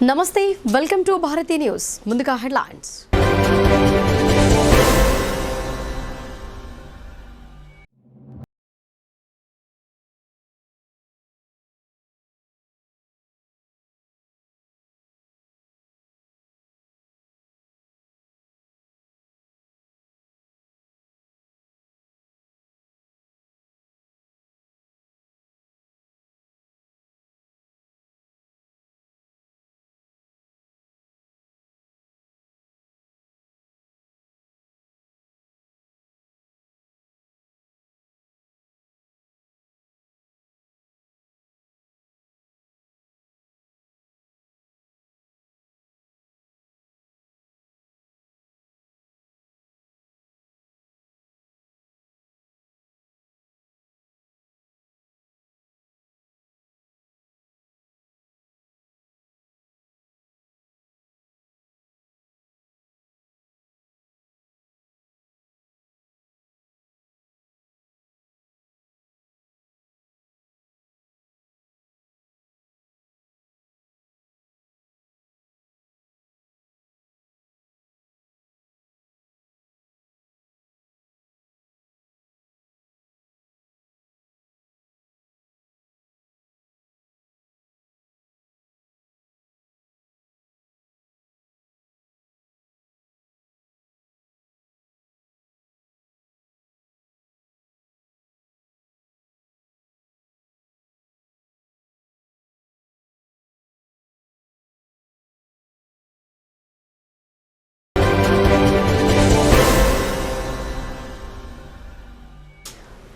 నమస్తే, welcome to Bharati news. ముందుగా headlines.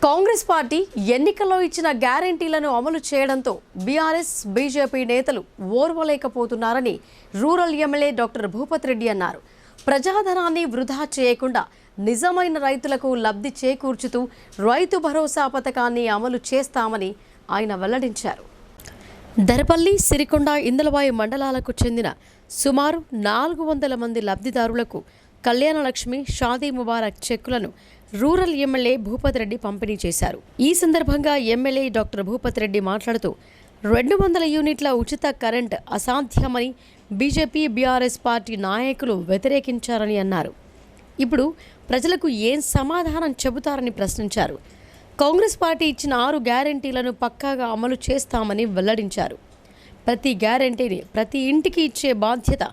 Congress party ఎన్నికల్లో ఇచ్చిన గ్యారెంటీలను అమలు చేయడంతో బీఆర్ఎస్ బీజేపీ నేతలు ఓర్వలేకపోతున్నారని rural MLA doctor Bhupath Reddy అన్నారు. ప్రజాధనాన్ని వృధా చేయకుండా నిజమైన రైతులకు లబ్ధి చేకూర్చుతూ రైతు భరోసా పథకాన్ని అమలు చేస్తామని ఆయన వెల్లడించారు. దరపల్లి, సిరికొండ, ఇందలవాయి మండలాలకు చెందిన సుమారు 400 మంది లబ్ధిదారులకు కళ్యాణలక్ష్మి, షాదీ ముబారక్ చెక్కులను రూరల్ ఎమ్మెల్యే భూపత్ రెడ్డి పంపిణీ చేశారు. ఈ సందర్భంగా ఎమ్మెల్యే డాక్టర్ భూపత్ రెడ్డి మాట్లాడుతూ 200 యూనిట్ల ఉచిత కరెంట్ అసాధ్యమని బీజేపీ, బీఆర్ఎస్ పార్టీ నాయకులు వ్యతిరేకించారని అన్నారు. ఇప్పుడు ప్రజలకు ఏం సమాధానం చెబుతారని ప్రశ్నించారు. కాంగ్రెస్ పార్టీ ఇచ్చిన 6 గ్యారెంటీలను పక్కాగా అమలు చేస్తామని వెల్లడించారు. ప్రతి గ్యారెంటీని ప్రతి ఇంటికి ఇచ్చే బాధ్యత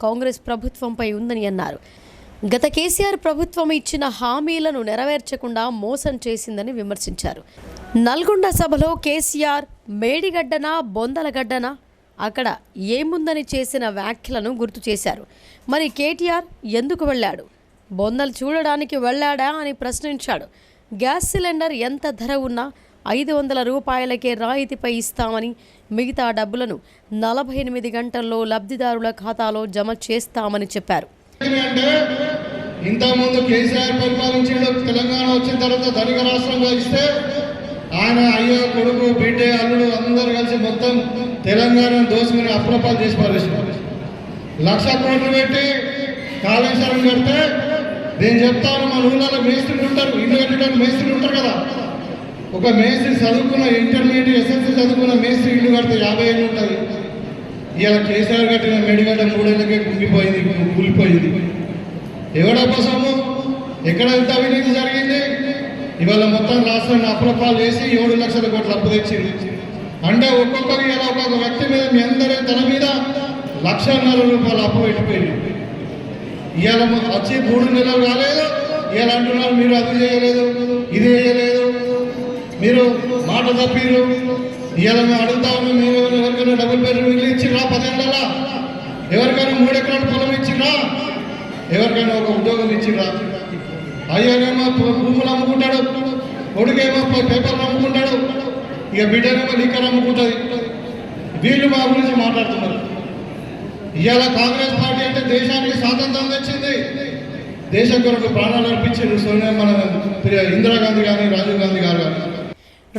కాంగ్రెస్ ప్రభుత్వంపై ఉందని అన్నారు. గత కేసీఆర్ ప్రభుత్వం ఇచ్చిన హామీలను నెరవేర్చకుండా మోసం చేసిందని విమర్శించారు. నల్గొండ సభలో కేసీఆర్ మేడిగడ్డనా బొందలగడ్డనా అక్కడ ఏముందని చేసిన వ్యాఖ్యలను గుర్తు చేశారు. మరి కేటీఆర్ ఎందుకు వెళ్ళాడు? బొందలు చూడడానికి వెళ్ళాడా అని ప్రశ్నించాడు. గ్యాస్ సిలిండర్ ఎంత ధర ఉన్నా 500 రూపాయలకే రాయితీపై ఇస్తామని, మిగతా డబ్బులను 48 గంటల్లో లబ్ధిదారుల ఖాతాలో జమ చేస్తామని చెప్పారు. ఇంతకుముందు కేసీఆర్ పరిపాలించిన తెలంగాణ వచ్చిన తర్వాత ధనిక రాష్ట్రంగా ఇస్తే ఆయన అయ్యో, కొడుకు, బిడ్డ, అల్లుడు అందరూ కలిసి మొత్తం తెలంగాణను దోసుకుని అప్రపాలు చేసి పారేసినారు. 1,00,000 కోట్లు పెట్టి కాళేశ్వరం కడితే నేను చెప్తాను, మన ఊళ్ళలో మేస్త్రులు ఉంటారు, ఇల్లు కట్టడానికి మేస్త్రులు ఉంటారు కదా. ఒక మేస్త్రి చదువుకున్న ఇంటర్మీడియట్ ఎస్ఎస్సీ చదువుకున్న మేస్త్రి ఇల్లు కడితే 50 ఏళ్ళు ఉంటుంది. ఇలా కేసీఆర్ కట్టిన మేడిగడ్డ 3 ఏళ్ళకే కుంగిపోయింది, కూలిపోయింది. ఎవడ కోసము ఎక్కడ ఎంత అవినీతి జరిగింది? ఇవాళ మొత్తం రాష్ట్రాన్ని అప్రపాలు చేసి 7 లక్షల కోట్ల అప్పు తెచ్చింది. అంటే ఒక్కొక్కరికి ఇలా ఒక్కొక్క వ్యక్తి మీద మీ అందరి తన మీద 1,50,000 రూపాయలు అప్పు పెట్టిపోయింది. ఇవాళ వచ్చి 3 నెలలు కాలేదు, ఇవాళ అంటున్నారు మీరు అది చేయలేదు, ఇది చేయలేదు, మీరు మాట తప్పిరు. ఇవాళ మేము అడుగుతా ఉన్నాం, మీరు ఎవరికైనా డబుల్ బెడ్రూమ్ ఇల్లు ఇచ్చిరా? 10 ఏళ్ళ ఎవరికైనా 3 ఎకరాల పొలం ఇచ్చిరా? ఎవరికైనా ఒక ఉద్యోగం ఇచ్చిరా? అయ్యానేమో భూములు అమ్ముకుంటాడు, కొడుకేమో పేపర్లు అమ్ముకుంటాడు, ఇక బిడ్డనేమో లీకర్ అమ్ముకుంటుంది. వీళ్ళు మా గురించి మాట్లాడుతున్నారు. ఇవాళ కాంగ్రెస్ పార్టీ అంటే దేశానికి స్వాతంత్రం తెచ్చింది, దేశం కొరకు ప్రాణాలు అర్పించారు. సోనియా, మన ఇందిరాగాంధీ కానీ రాజీవ్ గాంధీ గారు కానీ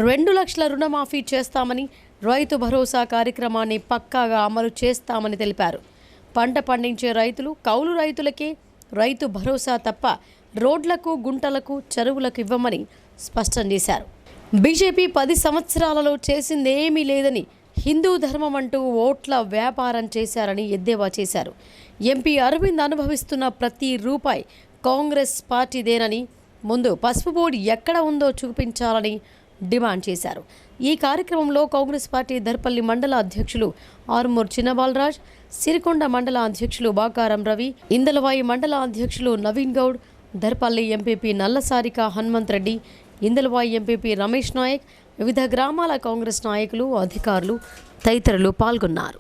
2 లక్షల రుణమాఫీ చేస్తామని, రైతు భరోసా కార్యక్రమాన్ని పక్కాగా అమలు చేస్తామని తెలిపారు. పంట పండించే రైతులు, కౌలు రైతులకే రైతు భరోసా తప్ప రోడ్లకు, గుంటలకు, చెరువులకు ఇవ్వమని స్పష్టం చేశారు. బీజేపీ 10 సంవత్సరాలలో చేసిందేమీ లేదని హిందూ ధర్మం అంటూ ఓట్ల వ్యాపారం చేశారని ఎద్దేవా చేశారు. ఎంపీ అరవింద్ అనుభవిస్తున్న ప్రతి రూపాయి కాంగ్రెస్ పార్టీదేనని, ముందు పసుపు బోర్డు ఎక్కడ ఉందో చూపించాలని డిమాండ్ చేశారు. ఈ కార్యక్రమంలో కాంగ్రెస్ పార్టీ దర్పల్లి మండల అధ్యక్షులు ఆర్మూర్ చిన్నబాలరాజ్, సిరికొండ మండల అధ్యక్షులు బాకారం రవి, ఇందలవాయి మండల అధ్యక్షులు నవీన్ గౌడ్, దర్పల్లి ఎంపీపీ నల్లసారిక హనుమంత్ రెడ్డి, ఇందలవాయి ఎంపీపీ రమేష్ నాయక్, వివిధ గ్రామాల కాంగ్రెస్ నాయకులు, అధికారులు తదితరులు పాల్గొన్నారు.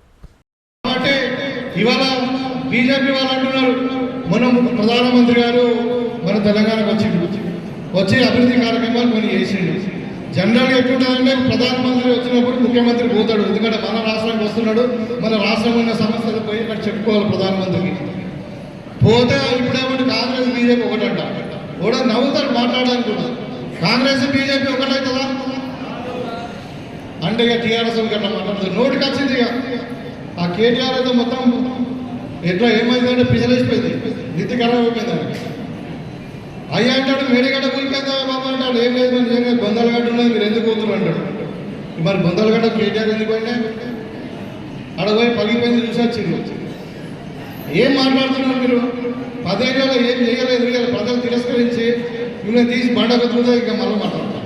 బీజేపీ వాళ్ళు అంటున్నారు మన ప్రధానమంత్రి గారు మన తెలంగాణకు వచ్చి అభివృద్ధి కార్యక్రమాలు కొన్ని చేసిండు. జనరల్గా ఎట్లుంటుందంటే ప్రధానమంత్రి వచ్చినప్పుడు ముఖ్యమంత్రి పోతాడు, ఎందుకంటే మన రాష్ట్రానికి వస్తున్నాడు, మన రాష్ట్రంలో ఉన్న సమస్యలు పోయి ఇక్కడ చెప్పుకోవాలి ప్రధానమంత్రికి. పోతే ఇప్పుడేమంటే కాంగ్రెస్ బీజేపీ ఒకటంట, కూడా నవ్వుతారు మాట్లాడడానికి. కాంగ్రెస్ బీజేపీ ఒకటవుతుందా అంటే ఇక టీఆర్ఎస్ అట్లా మాట్లాడుతుంది. నోటికి వచ్చింది ఇక ఆ కేటీఆర్ అయితే మొత్తం ఎట్లా ఏమైందంటే పిసలేసిపోయింది, నిధి ఖరాబ్ అయిపోయింది. అయ్యా అంటాడు మేడిగడ్డ కూలిపోయిందా బాబా అంటాడు, ఏం లేదు నేను బొందలగడ్డ ఉన్నది మీరు ఎందుకు పోతున్నారు అంటాడు. మరి బొందలగడ్డ కేటీఆర్ ఎందుకు పోయినా అక్కడ పోయి పగిలిపోయింది చూసొచ్చింది. ఏం మాట్లాడుతున్నారు మీరు? 10 ఏళ్ళలో ఏం చేయలేదు, ప్రజలు తిరస్కరించి మిమ్మల్ని తీసి బండకు చూస్తే ఇంకా మళ్ళీ మాట్లాడతారు.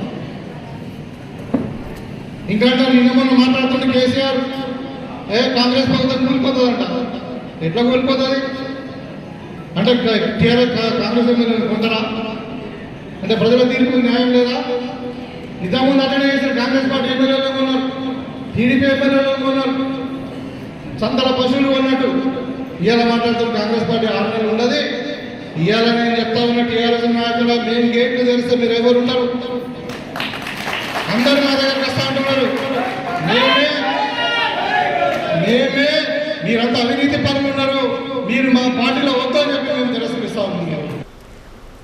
ఇంకా నిన్న మొన్న మాట్లాడుతుంటే కేసీఆర్ కాంగ్రెస్ ప్రభుత్వం కూలిపోతుందంట. ఎట్లా కూలిపోతుంది అంటే టీఆర్ఎస్ కాంగ్రెస్ కొంటారా అంటే ప్రజల తీర్పు న్యాయం లేదా? ఇంతకుముందు అటెండ్ చేశారు కాంగ్రెస్ పార్టీ ఎమ్మెల్యేలు ఉన్నారు, టీడీపీ ఎమ్మెల్యేలు ఉన్నారు, సంతల పశువులు ఉన్నట్టు. ఇవాళ మాట్లాడుతున్న కాంగ్రెస్ పార్టీ 6 నెలలు ఉండదు. ఇవాళ నేను చెప్తా ఉన్న టీఆర్ఎస్ నాయకులు మేము గేట్లు తెలిస్తే మీరు ఎవరు ఉంటారు? అందరూ నా దగ్గరకు వస్తా అంటున్నారు. మేమే మీరంతా అవినీతి పనులు ఉన్నారు, మీరు మా పార్టీలో వద్దని చెప్పి మేము తిరస్కరిస్తా ఉన్నాం.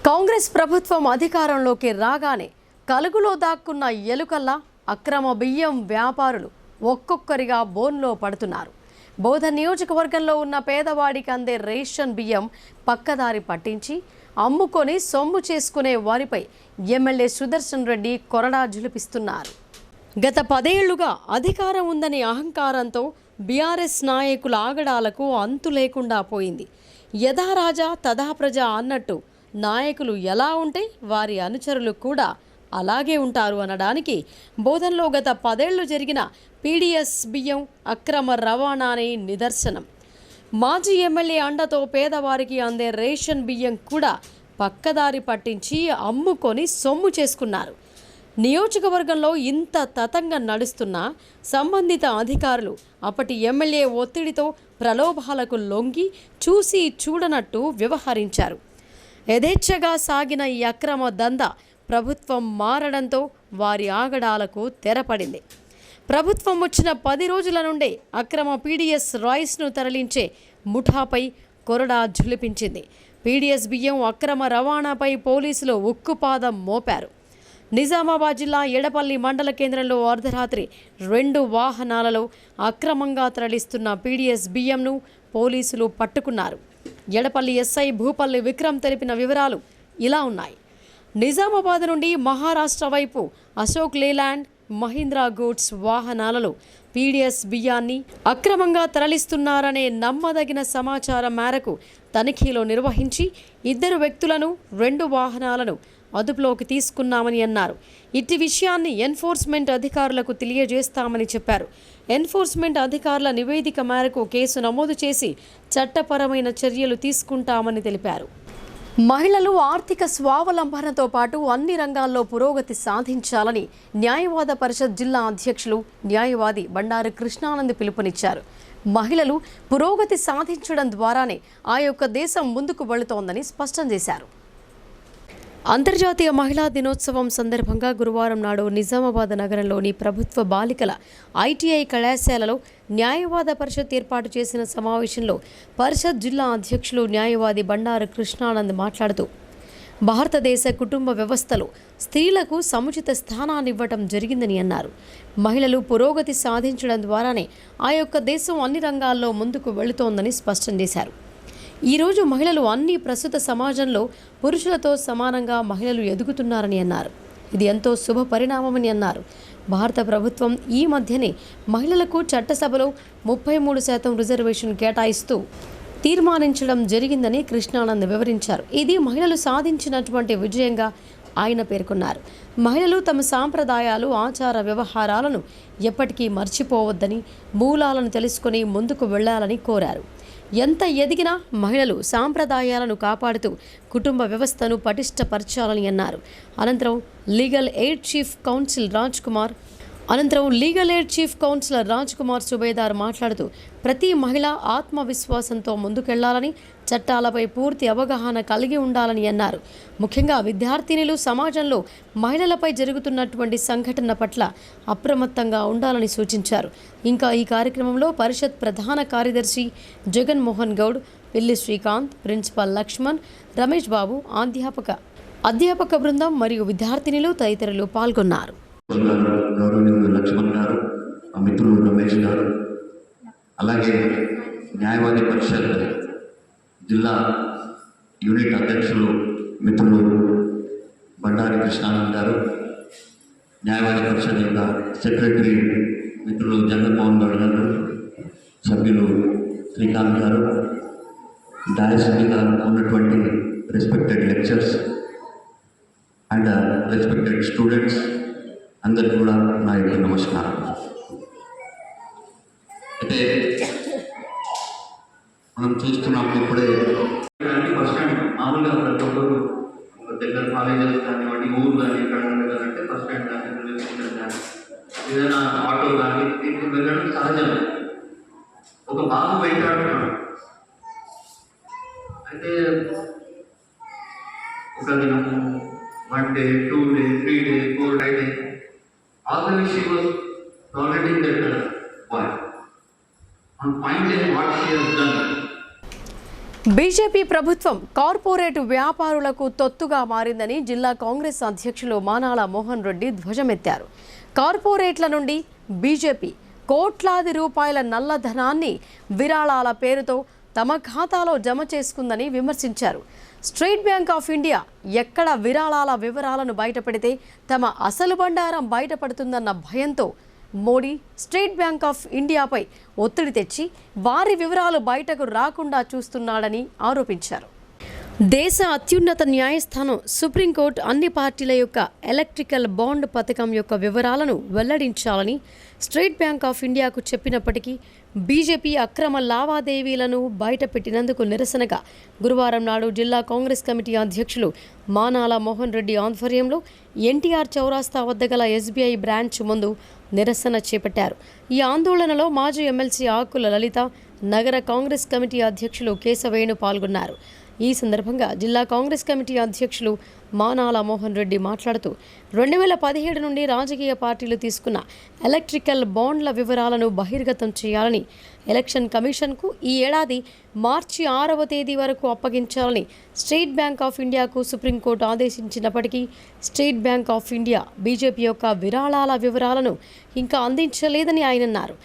కాంగ్రెస్ ప్రభుత్వం అధికారంలోకి రాగానే కలుగులో దాక్కున్న ఎలుకల్లా అక్రమ బియ్యం వ్యాపారులు ఒక్కొక్కరిగా బోన్లో పడుతున్నారు. బోధన్ నియోజకవర్గంలో ఉన్న పేదవాడికి అందే రేషన్ బియ్యం పక్కదారి పట్టించి అమ్ముకొని సొమ్ము చేసుకునే వారిపై ఎమ్మెల్యే సుదర్శన్ రెడ్డి కొరడా జులిపిస్తున్నారు. గత 10 ఏళ్లుగా అధికారం ఉందని అహంకారంతో బీఆర్ఎస్ నాయకుల ఆగడాలకు అంతు లేకుండా పోయింది. యథా రాజా తథా ప్రజ అన్నట్టు నాయకులు ఎలా ఉంటే వారి అనుచరులు కూడా అలాగే ఉంటారు అనడానికి బోధన్లో గత 10 ఏళ్లు జరిగిన పీడీఎస్ బియ్యం అక్రమ రవాణానే నిదర్శనం. మాజీ ఎమ్మెల్యే అండతో పేదవారికి అందే రేషన్ బియ్యం కూడా పక్కదారి పట్టించి అమ్ముకొని సొమ్ము చేసుకున్నారు. నియోజకవర్గంలో ఇంత తతంగం నడుస్తున్నా సంబంధిత అధికారులు అప్పటి ఎమ్మెల్యే ఒత్తిడితో ప్రలోభాలకు లొంగి చూసి చూడనట్టు వ్యవహరించారు. యథేచ్ఛగా సాగిన ఈ అక్రమ దందా ప్రభుత్వం మారడంతో వారి ఆగడాలకు తెరపడింది. ప్రభుత్వం వచ్చిన 10 రోజుల నుండే అక్రమ పీడీఎస్ రైస్ను తరలించే ముఠాపై కొరడా జులిపించింది. పీడీఎస్ బియ్యం అక్రమ రవాణాపై పోలీసులు ఉక్కుపాదం మోపారు. నిజామాబాద్ జిల్లా ఎడపల్లి మండల కేంద్రంలో అర్ధరాత్రి 2 వాహనాలలో అక్రమంగా తరలిస్తున్న పీడీఎస్ బియ్యంను పోలీసులు పట్టుకున్నారు. ఎడపల్లి ఎస్ఐ భూపల్లి విక్రమ్ తెలిపిన వివరాలు ఇలా ఉన్నాయి. నిజామాబాద్ నుండి మహారాష్ట్ర వైపు అశోక్ లేలాండ్, మహీంద్రా గూడ్స్ వాహనాలలో పీడీఎస్ బియ్యాన్ని అక్రమంగా తరలిస్తున్నారనే నమ్మదగిన సమాచారం మేరకు తనిఖీలు నిర్వహించి 2 వ్యక్తులను 2 వాహనాలను అదుపులోకి తీసుకున్నామని అన్నారు. ఇట్టి విషయాన్ని ఎన్ఫోర్స్మెంట్ అధికారులకు తెలియజేస్తామని చెప్పారు. ఎన్ఫోర్స్మెంట్ అధికారుల నివేదిక మేరకు కేసు నమోదు చేసి చట్టపరమైన చర్యలు తీసుకుంటామని తెలిపారు. మహిళలు ఆర్థిక స్వావలంబనతో పాటు అన్ని రంగాల్లో పురోగతి సాధించాలని న్యాయవాద పరిషత్ జిల్లా అధ్యక్షులు న్యాయవాది బండారు కృష్ణానంద్ పిలుపునిచ్చారు. మహిళలు పురోగతి సాధించడం ద్వారానే ఆ యొక్క దేశం ముందుకు వెళుతోందని స్పష్టం చేశారు. అంతర్జాతీయ మహిళా దినోత్సవం సందర్భంగా గురువారం నాడు నిజామాబాద్ నగరంలోని ప్రభుత్వ బాలికల ఐటీఐ కళాశాలలో న్యాయవాద పరిషత్ ఏర్పాటు చేసిన సమావేశంలో పరిషత్ జిల్లా అధ్యక్షులు న్యాయవాది బండారు కృష్ణానంద్ మాట్లాడుతూ భారతదేశ కుటుంబ వ్యవస్థలో స్త్రీలకు సముచిత స్థానాన్ని ఇవ్వటం జరిగిందని అన్నారు. మహిళలు పురోగతి సాధించడం ద్వారానే ఆ యొక్క దేశం అన్ని రంగాల్లో ముందుకు వెళుతోందని స్పష్టం చేశారు. ఈరోజు మహిళలు అన్ని ప్రస్తుత సమాజంలో పురుషులతో సమానంగా మహిళలు ఎదుగుతున్నారని అన్నారు. ఇది ఎంతో శుభ పరిణామమని అన్నారు. భారత ప్రభుత్వం ఈ మధ్యనే మహిళలకు చట్టసభలో 33% రిజర్వేషన్ కేటాయిస్తూ తీర్మానించడం జరిగిందని కృష్ణానంద్ వివరించారు. ఇది మహిళలు సాధించినటువంటి విజయంగా ఆయన పేర్కొన్నారు. మహిళలు తమ సాంప్రదాయాలు, ఆచార వ్యవహారాలను ఎప్పటికీ మర్చిపోవద్దని, మూలాలను తెలుసుకుని ముందుకు వెళ్లాలని కోరారు. ఎంత ఎదిగినా మహిళలు సాంప్రదాయాలను కాపాడుతూ కుటుంబ వ్యవస్థను పటిష్టపరచాలని అన్నారు. అనంతరం legal aid chief counsellor Raj Kumar Subedar మాట్లాడుతూ ప్రతి మహిళ ఆత్మవిశ్వాసంతో ముందుకెళ్లాలని, చట్టాలపై పూర్తి అవగాహన కలిగి ఉండాలని అన్నారు. ముఖ్యంగా విద్యార్థినులు సమాజంలో మహిళలపై జరుగుతున్నటువంటి సంఘటన పట్ల అప్రమత్తంగా ఉండాలని సూచించారు. ఇంకా ఈ కార్యక్రమంలో పరిషత్ ప్రధాన కార్యదర్శి జగన్మోహన్ గౌడ్, పిల్లి శ్రీకాంత్, ప్రిన్సిపాల్ లక్ష్మణ్, రమేష్ బాబు, అధ్యాపక బృందం మరియు విద్యార్థినులు తదితరులు పాల్గొన్నారు. గౌరవనీయులు లక్ష్మణ్ గారు, మిత్రులు రమేష్ గారు, అలాగే న్యాయవాది పరిషత్ జిల్లా యూనిట్ అధ్యక్షులు మిత్రులు బండారి కృష్ణానంద్ గారు, న్యాయవాది పరిషత్ యొక్క సెక్రటరీ మిత్రులు జగన్మోహన్ గౌడ్ గారు, సభ్యులు శ్రీకాంత్ గారు, డయాస్ మీద ఉన్నటువంటి respected lectures and respected students అందరికీ కూడా నా యొక్క నమస్కారం. అయితే మనం చూస్తున్నాం ఇప్పుడే ఫస్ట్ టైం మామూలుగా ప్రతి ఒక్కరు దగ్గర కాలేజెస్ కానివ్వండి, ఊరు కానీ ఎక్కడ వెళ్ళాలంటే ఫస్ట్ టైం కానీ ఏదైనా ఆటో కానీ దీనికి వెళ్ళడం సహజం. ఒక బాబు వెంటాడుతున్నాడు. అయితే ఒక దినం 1 day, 2 days, 3 days, 4 days, always she was tolerating that boy. On point is what she has done. BJP ప్రభుత్వం కార్పొరేట్ వ్యాపారులకు తొత్తుగా మారిందని జిల్లా కాంగ్రెస్ అధ్యక్షులు మానాల మోహన్ రెడ్డి ధ్వజమెత్తారు. కార్పొరేట్ల నుండి బీజేపీ కోట్లాది రూపాయల నల్లధనాన్ని విరాళాల పేరుతో తమ ఖాతాలో జమ చేసుకుందని విమర్శించారు. స్టేట్ బ్యాంక్ ఆఫ్ ఇండియా ఎక్కడ విరాళాల వివరాలను బయటపెడితే తమ అసలు బండారం బయటపడుతుందన్న భయంతో మోడీ స్టేట్ బ్యాంక్ ఆఫ్ ఇండియాపై ఒత్తిడి తెచ్చి వారి వివరాలు బయటకు రాకుండా చూస్తున్నాడని ఆరోపించారు. దేశ అత్యున్నత న్యాయస్థానం సుప్రీంకోర్టు అన్ని పార్టీల యొక్క ఎలక్ట్రికల్ బాండ్ పథకం యొక్క వివరాలను వెల్లడించాలని స్టేట్ బ్యాంక్ ఆఫ్ ఇండియాకు చెప్పినప్పటికీ బీజేపీ అక్రమ లావాదేవీలను బయటపెట్టినందుకు నిరసనగా గురువారం నాడు జిల్లా కాంగ్రెస్ కమిటీ అధ్యక్షులు మానాల మోహన్ రెడ్డి ఆధ్వర్యంలో ఎన్టీఆర్ చౌరాస్తా వద్ద గల ఎస్బీఐ బ్రాంచ్ ముందు నిరసన చేపట్టారు. ఈ ఆందోళనలో మాజీ ఎమ్మెల్సీ ఆకుల లలిత, నగర కాంగ్రెస్ కమిటీ అధ్యక్షులు కేశవేణు పాల్గొన్నారు. ఈ సందర్భంగా జిల్లా కాంగ్రెస్ కమిటీ అధ్యక్షులు మానాల మోహన్ రెడ్డి మాట్లాడుతూ 2017 నుండి రాజకీయ పార్టీలు తీసుకున్న ఎలక్ట్రికల్ బాండ్ల వివరాలను బహిర్గతం చేయాలని, ఎలక్షన్ కమిషన్కు ఈ ఏడాది మార్చి 6వ తేదీ వరకు అప్పగించాలని స్టేట్ బ్యాంక్ ఆఫ్ ఇండియాకు సుప్రీంకోర్టు ఆదేశించినప్పటికీ state bank of India BJP యొక్క విరాళాల వివరాలను ఇంకా అందించలేదని ఆయన అన్నారు.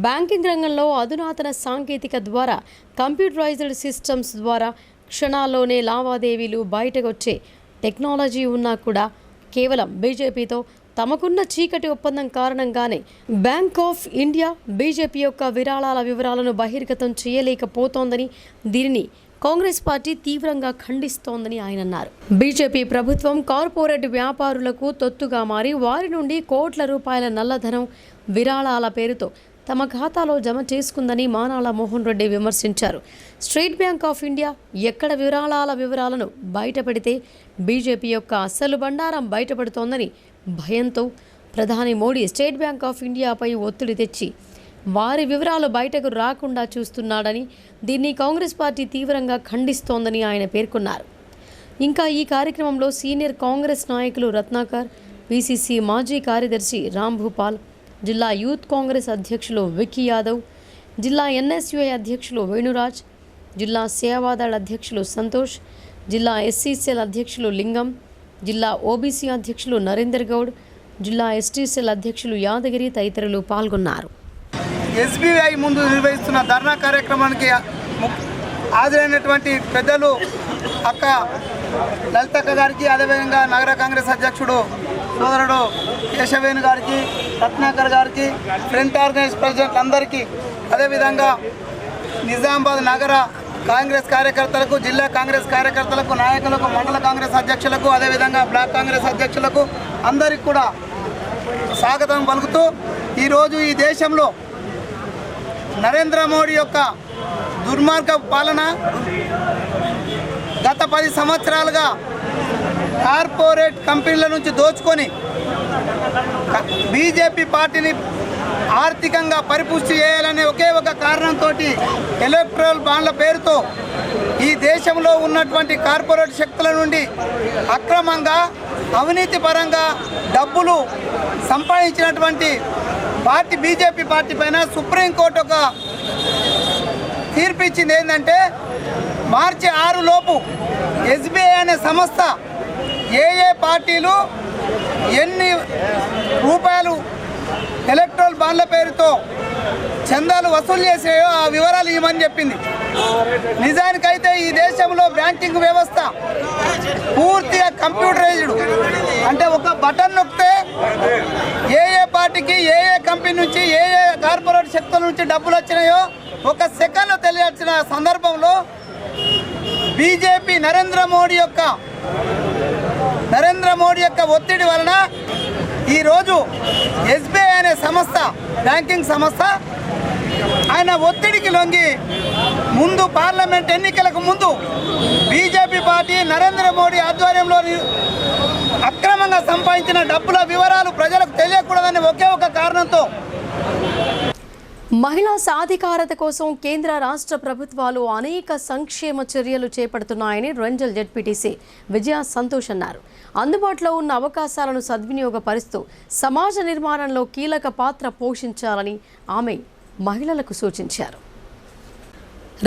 బ్యాంకింగ్ రంగంలో అధునాతన సాంకేతిక ద్వారా కంప్యూటరైజ్డ్ సిస్టమ్స్ ద్వారా క్షణాల్లోనే లావాదేవీలు బయటకు వచ్చే టెక్నాలజీ ఉన్నా కూడా కేవలం బీజేపీతో తమకున్న చీకటి ఒప్పందం కారణంగానే బ్యాంక్ ఆఫ్ ఇండియా బీజేపీ యొక్క విరాళాల వివరాలను బహిర్గతం చేయలేకపోతోందని, దీనిని కాంగ్రెస్ పార్టీ తీవ్రంగా ఖండిస్తోందని ఆయన అన్నారు. బీజేపీ ప్రభుత్వం కార్పొరేట్ వ్యాపారులకు తొత్తుగా మారి వారి నుండి కోట్ల రూపాయల నల్లధనం విరాళాల పేరుతో తమ ఖాతాలో జమ చేసుకుందని మానాల మోహన్ రెడ్డి విమర్శించారు. స్టేట్ బ్యాంక్ ఆఫ్ ఇండియా ఎక్కడ విరాళాల వివరాలను బయటపెడితే బీజేపీ యొక్క అసలు బండారం బయటపడుతోందని భయంతో ప్రధాని మోడీ స్టేట్ బ్యాంక్ ఆఫ్ ఇండియాపై ఒత్తిడి తెచ్చి వారి వివరాలు బయటకు రాకుండా చూస్తున్నాడని, దీన్ని కాంగ్రెస్ పార్టీ తీవ్రంగా ఖండిస్తోందని ఆయన పేర్కొన్నారు. ఇంకా ఈ కార్యక్రమంలో సీనియర్ కాంగ్రెస్ నాయకులు రత్నాకర్, పీసీసీ మాజీ కార్యదర్శి రామ్ భూపాల్, జిల్లా యూత్ కాంగ్రెస్ అధ్యక్షులు విక్కీ యాదవ్, జిల్లా ఎన్ఎస్యుఐ అధ్యక్షులు వేణురాజ్, జిల్లా సేవాదళ్ అధ్యక్షులు సంతోష్, జిల్లా ఎస్సీసీఎల్ అధ్యక్షులు లింగం, జిల్లా ఓబీసీ అధ్యక్షులు నరేందర్ గౌడ్, జిల్లా ఎస్టీసీఎల్ అధ్యక్షులు యాదగిరి తదితరులు పాల్గొన్నారు. ఎస్బీఐ ముందు నిర్వహిస్తున్న ధర్నా కార్యక్రమానికి హాజరైనటువంటి పెద్దలు అక్క లలితక్క గారికి, అదేవిధంగా నగర కాంగ్రెస్ అధ్యక్షుడు సోదరుడు కేశవేణు గారికి, రత్నాకర్ గారికి, ఫ్రంట్ ఆర్గనైజ్ ప్రెసిడెంట్ అందరికీ, అదేవిధంగా నిజామాబాద్ నగర కాంగ్రెస్ కార్యకర్తలకు, జిల్లా కాంగ్రెస్ కార్యకర్తలకు, నాయకులకు, మండల కాంగ్రెస్ అధ్యక్షులకు, అదేవిధంగా బ్లాక్ కాంగ్రెస్ అధ్యక్షులకు అందరికీ కూడా స్వాగతం పలుకుతూ, ఈరోజు ఈ దేశంలో నరేంద్ర మోడీ యొక్క దుర్మార్గ పాలన గత 10 సంవత్సరాలుగా కార్పొరేట్ కంపెనీల నుంచి దోచుకొని బీజేపీ పార్టీని ఆర్థికంగా పరిపుష్టి చేయాలనే ఒకే ఒక కారణంతో ఎలక్ట్రల్ బాండ్ల పేరుతో ఈ దేశంలో ఉన్నటువంటి కార్పొరేట్ శక్తుల నుండి అక్రమంగా అవినీతి పరంగా డబ్బులు సంపాదించినటువంటి పార్టీ బీజేపీ పార్టీ పైన సుప్రీంకోర్టు ఒక తీర్పు ఇచ్చింది. ఏంటంటే మార్చి 6 లోపు ఎస్బీఐ అనే సంస్థ ఏ పార్టీలు ఎన్ని రూపాయలు ఎలక్ట్రల్ బాండ్ల పేరుతో చందాలు వసూలు చేసాయో ఆ వివరాలు ఇవ్వమని చెప్పింది. నిజానికైతే ఈ దేశంలో బ్యాంకింగ్ వ్యవస్థ పూర్తిగా కంప్యూటరైజ్డ్. అంటే ఒక బటన్ నొక్కితే ఏ పార్టీకి ఏ కంపెనీ నుంచి ఏ కార్పొరేట్ శక్తుల నుంచి డబ్బులు వచ్చినాయో ఒక సెకండ్లో తెలియాల్సిన సందర్భంలో బీజేపీ నరేంద్ర మోడీ యొక్క ఒత్తిడి వలన ఈరోజు ఎస్బీఐ అనే సంస్థ, బ్యాంకింగ్ సంస్థ, ఆయన ఒత్తిడికి లొంగి ముందు పార్లమెంట్ ఎన్నికలకు ముందు బీజేపీ పార్టీ నరేంద్ర మోడీ ఆధ్వర్యంలో అక్రమంగా సంపాదించిన డబ్బుల వివరాలు ప్రజలకు తెలియకూడదనే ఒకే ఒక కారణంతో మహిళా సాధికారత కోసం కేంద్ర రాష్ట్ర ప్రభుత్వాలు అనేక సంక్షేమ చర్యలు చేపడుతున్నాయని రంజల్ జెడ్పీటీసీ విజయ సంతోష్ అన్నారు. అందుబాటులో ఉన్న అవకాశాలను సద్వినియోగపరుస్తూ సమాజ నిర్మాణంలో కీలక పాత్ర పోషించాలని ఆమె మహిళలకు సూచించారు.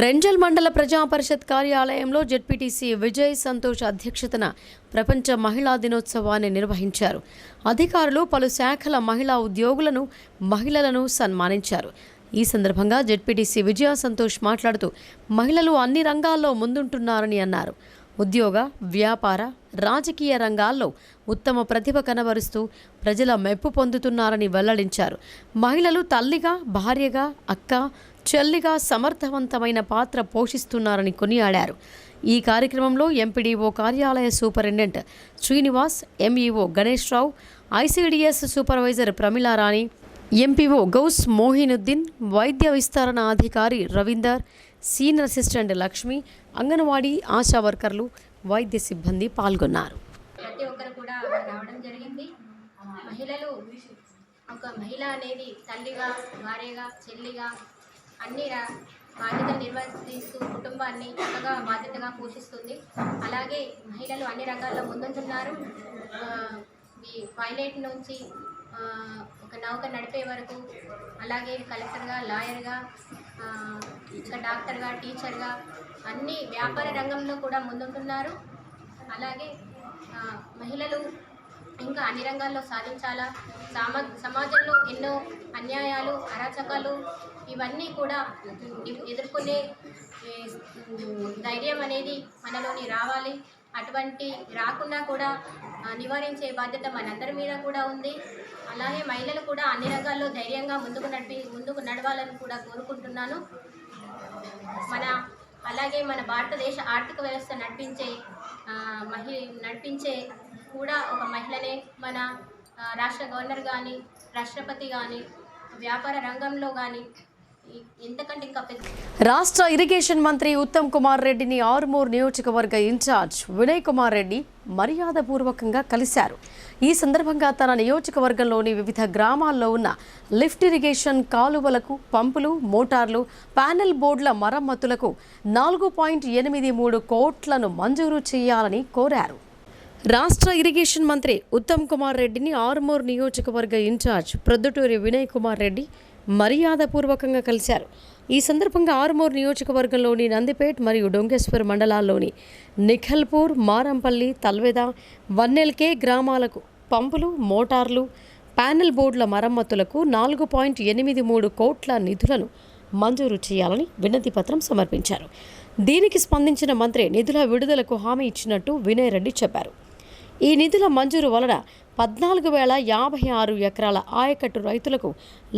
రెంజల్ మండల ప్రజా పరిషత్ కార్యాలయంలో జెడ్పీటీసీ విజయ్ సంతోష్ అధ్యక్షతన ప్రపంచ మహిళా దినోత్సవాన్ని నిర్వహించారు. అధికారులు పలు శాఖల మహిళా ఉద్యోగులను, మహిళలను సన్మానించారు. ఈ సందర్భంగా జెడ్పీటీసీ విజయ సంతోష్ మాట్లాడుతూ మహిళలు అన్ని రంగాల్లో ముందుంటున్నారని అన్నారు. ఉద్యోగ, వ్యాపార, రాజకీయ రంగాల్లో ఉత్తమ ప్రతిభ కనబరుస్తూ ప్రజల మెప్పు పొందుతున్నారని వెల్లడించారు. మహిళలు తల్లిగా, భార్యగా, అక్క, చెల్లిగా సమర్థవంతమైన పాత్ర పోషిస్తున్నారని కొనియాడారు. ఈ కార్యక్రమంలో ఎంపీడీఓ కార్యాలయ superintendent Srinivas, MEO Ganesh Rao, ICDS supervisor Pramilarani, MPO Ghouse Mohinuddin, వైద్య విస్తరణ అధికారి రవీందర్, సీనియర్ అసిస్టెంట్ లక్ష్మి, అంగన్వాడీ ఆశా వర్కర్లు, వైద్య సిబ్బంది పాల్గొన్నారు. ప్రతి ఒక్కరు కూడా రావడం జరిగింది. మహిళలు, ఒక మహిళ అనేది తల్లిగా, భార్యగా, చెల్లిగా అన్ని బాధ్యతలు నిర్వర్తిస్తూ కుటుంబాన్ని చక్కగా బాధ్యతగా పోషిస్తుంది. అలాగే మహిళలు అన్ని రంగాల్లో ముందుంటున్నారు. ఈ పైలట్ నుంచి ఒక నౌక నడిపే వరకు, అలాగే కలెక్టర్గా, లాయర్గా, ఇంకా డాక్టర్గా, టీచర్గా అన్ని వ్యాపార రంగంలో కూడా ముందుంటున్నారు. అలాగే మహిళలు ఇంకా అన్ని రంగాల్లో సాధించాలా. సమాజంలో ఎన్నో అన్యాయాలు, అరాచకాలు ఇవన్నీ కూడా ఎదుర్కొనే ధైర్యం అనేది మనలోని రావాలి. అటువంటి రాకుండా కూడా నివారించే బాధ్యత మనందరి మీద కూడా ఉంది. అలాగే మహిళలు కూడా అన్ని రంగాల్లో ధైర్యంగా ముందుకు నడవాలని కూడా కోరుకుంటున్నాను. అలాగే మన భారతదేశ ఆర్థిక వ్యవస్థ నడిపించే కూడా ఒక మహిళనే. మన రాష్ట్ర గవర్నర్ కానీ, రాష్ట్రపతి కానీ, వ్యాపార రంగంలో కానీ ఎంతకంటే ఇంకా రాష్ట్ర ఇరిగేషన్ మంత్రి ఉత్తమ్ కుమార్ రెడ్డిని ఆర్మూర్ నియోజకవర్గ ఇన్ఛార్జ్ వినయ్ కుమార్ రెడ్డి మర్యాదపూర్వకంగా కలిశారు. ఈ సందర్భంగా తన నియోజకవర్గంలోని వివిధ గ్రామాల్లో ఉన్న లిఫ్ట్ ఇరిగేషన్ కాలువలకు, పంపులు, మోటార్లు, ప్యానెల్ బోర్డుల మరమ్మతులకు 4.83 కోట్లను మంజూరు చేయాలని కోరారు. రాష్ట్ర ఇరిగేషన్ మంత్రి ఉత్తమ్ కుమార్ రెడ్డిని ఆర్మూర్ నియోజకవర్గ ఇన్ఛార్జ్ ప్రొద్దుటూరి వినయ్ కుమార్ రెడ్డి మర్యాదపూర్వకంగా కలిశారు. ఈ సందర్భంగా ఆర్మూర్ నియోజకవర్గంలోని నందిపేట్ మరియు డొంగేశ్వర్ మండలాల్లోని నిఖల్పూర్, మారంపల్లి, తల్వేద, వన్నెల్కే గ్రామాలకు పంపులు, మోటార్లు, ప్యానెల్ బోర్డుల మరమ్మతులకు 4.83 కోట్ల నిధులను మంజూరు చేయాలని వినతి పత్రం సమర్పించారు. దీనికి స్పందించిన మంత్రి నిధుల విడుదలకు హామీ ఇచ్చినట్టు వినయ్ రెడ్డి చెప్పారు. ఈ నిధుల మంజూరు వలన 14,056 ఎకరాల ఆయకట్టు రైతులకు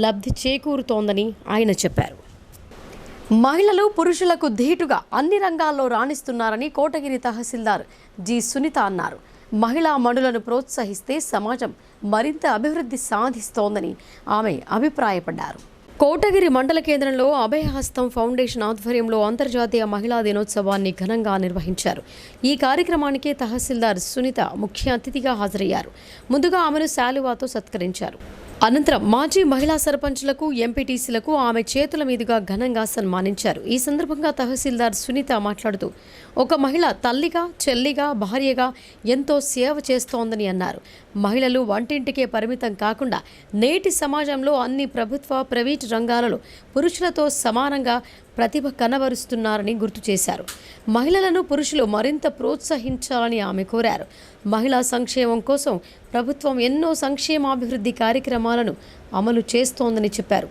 లబ్ధి చేకూరుతోందని ఆయన చెప్పారు. మహిళలు పురుషులకు ధీటుగా అన్ని రంగాల్లో రాణిస్తున్నారని కోటగిరి తహసీల్దార్ జి సునీత అన్నారు. మహిళా మణులను ప్రోత్సహిస్తే సమాజం మరింత అభివృద్ధి సాధిస్తోందని ఆమె అభిప్రాయపడ్డారు. కోటగిరి మండల కేంద్రంలో అభయహస్తం ఫౌండేషన్ ఆధ్వర్యంలో అంతర్జాతీయ మహిళా దినోత్సవాన్ని ఘనంగా నిర్వహించారు. ఈ కార్యక్రమానికి తహసీల్దార్ సునీత ముఖ్య అతిథిగా హాజరయ్యారు. ముందుగా ఆమెను శాలువాతో సత్కరించారు. అనంతరం మాజీ మహిళా సర్పంచ్లకు, ఎంపీటీసీలకు ఆమె చేతుల మీదుగా ఘనంగా సన్మానించారు. ఈ సందర్భంగా తహసీల్దార్ సునీత మాట్లాడుతూ ఒక మహిళ తల్లిగా, చెల్లిగా, భార్యగా ఎంతో సేవ చేస్తోందని అన్నారు. మహిళలు వంటింటికే పరిమితం కాకుండా నేటి సమాజంలో అన్ని ప్రభుత్వ, ప్రైవేటు రంగాలలో పురుషులతో సమానంగా ప్రతిభ కనబరుస్తున్నారని గుర్తు చేశారు. మహిళలను పురుషులు మరింత ప్రోత్సహించాలని ఆమె కోరారు. మహిళా సంక్షేమం కోసం ప్రభుత్వం ఎన్నో సంక్షేమాభివృద్ధి కార్యక్రమాలను అమలు చేస్తోందని చెప్పారు.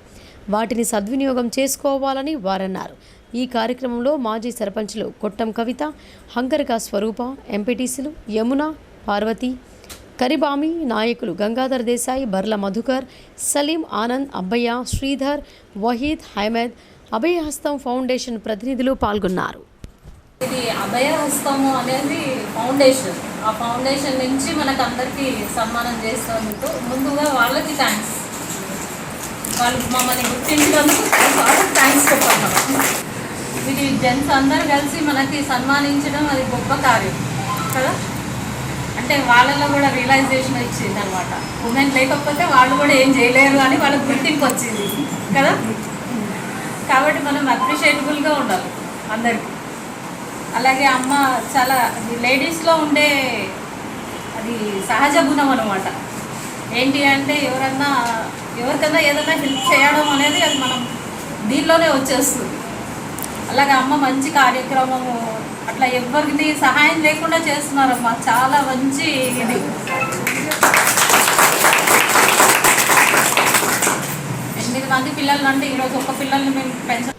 వాటిని సద్వినియోగం చేసుకోవాలని వారన్నారు. ఈ కార్యక్రమంలో మాజీ సర్పంచ్లు కొట్టం కవిత, హంకరక స్వరూప, ఎంపీటీసీలు యమున, పార్వతి, కరిబామి, నాయకులు గంగాధర్ దేశాయ్, బర్ల మధుకర్, సలీం, ఆనంద్, అబ్బయ్య, శ్రీధర్, వహీద్, హైమద్, అభయహస్తం ఫౌండేషన్ ప్రతినిధులు పాల్గొన్నారు. ఇది అభయహస్తము అనేది ఫౌండేషన్. ఆ ఫౌండేషన్ నుంచి మనకు అందరికీ సన్మానం చేస్తున్నందుకు ముందుగా వాళ్ళకి థ్యాంక్స్. వాళ్ళు మమ్మల్ని గుర్తించినందుకు వాళ్ళకి థ్యాంక్స్ చెప్పాలి. ఇది జెంట్స్ అందరు కలిసి మనకి సన్మానించడం అది గొప్ప కార్యం కదా. అంటే వాళ్ళలో కూడా రియలైజేషన్ ఇచ్చింది అనమాట. ఉమెన్ లేకపోతే వాళ్ళు కూడా ఏం చేయలేరు అని వాళ్ళకి గుర్తింపు వచ్చింది కదా. కాబట్టి మనం అప్రిషియేటబుల్గా ఉండాలి అందరికీ. అలాగే అమ్మ చాలా లేడీస్లో ఉండే అది సహజ గుణం అనమాట. ఏంటి అంటే ఎవరికన్నా ఏదైనా హెల్ప్ చేయడం అనేది అది మనం దీనిలోనే వచ్చేస్తుంది. అలాగే అమ్మ మంచి కార్యక్రమము అట్లా ఎవరికి సహాయం లేకుండా చేస్తున్నారమ్మా. చాలా మంచి ఇది. 8 మంది పిల్లలు అంటే ఈరోజు ఒక పిల్లల్ని మేము పెంచాలి.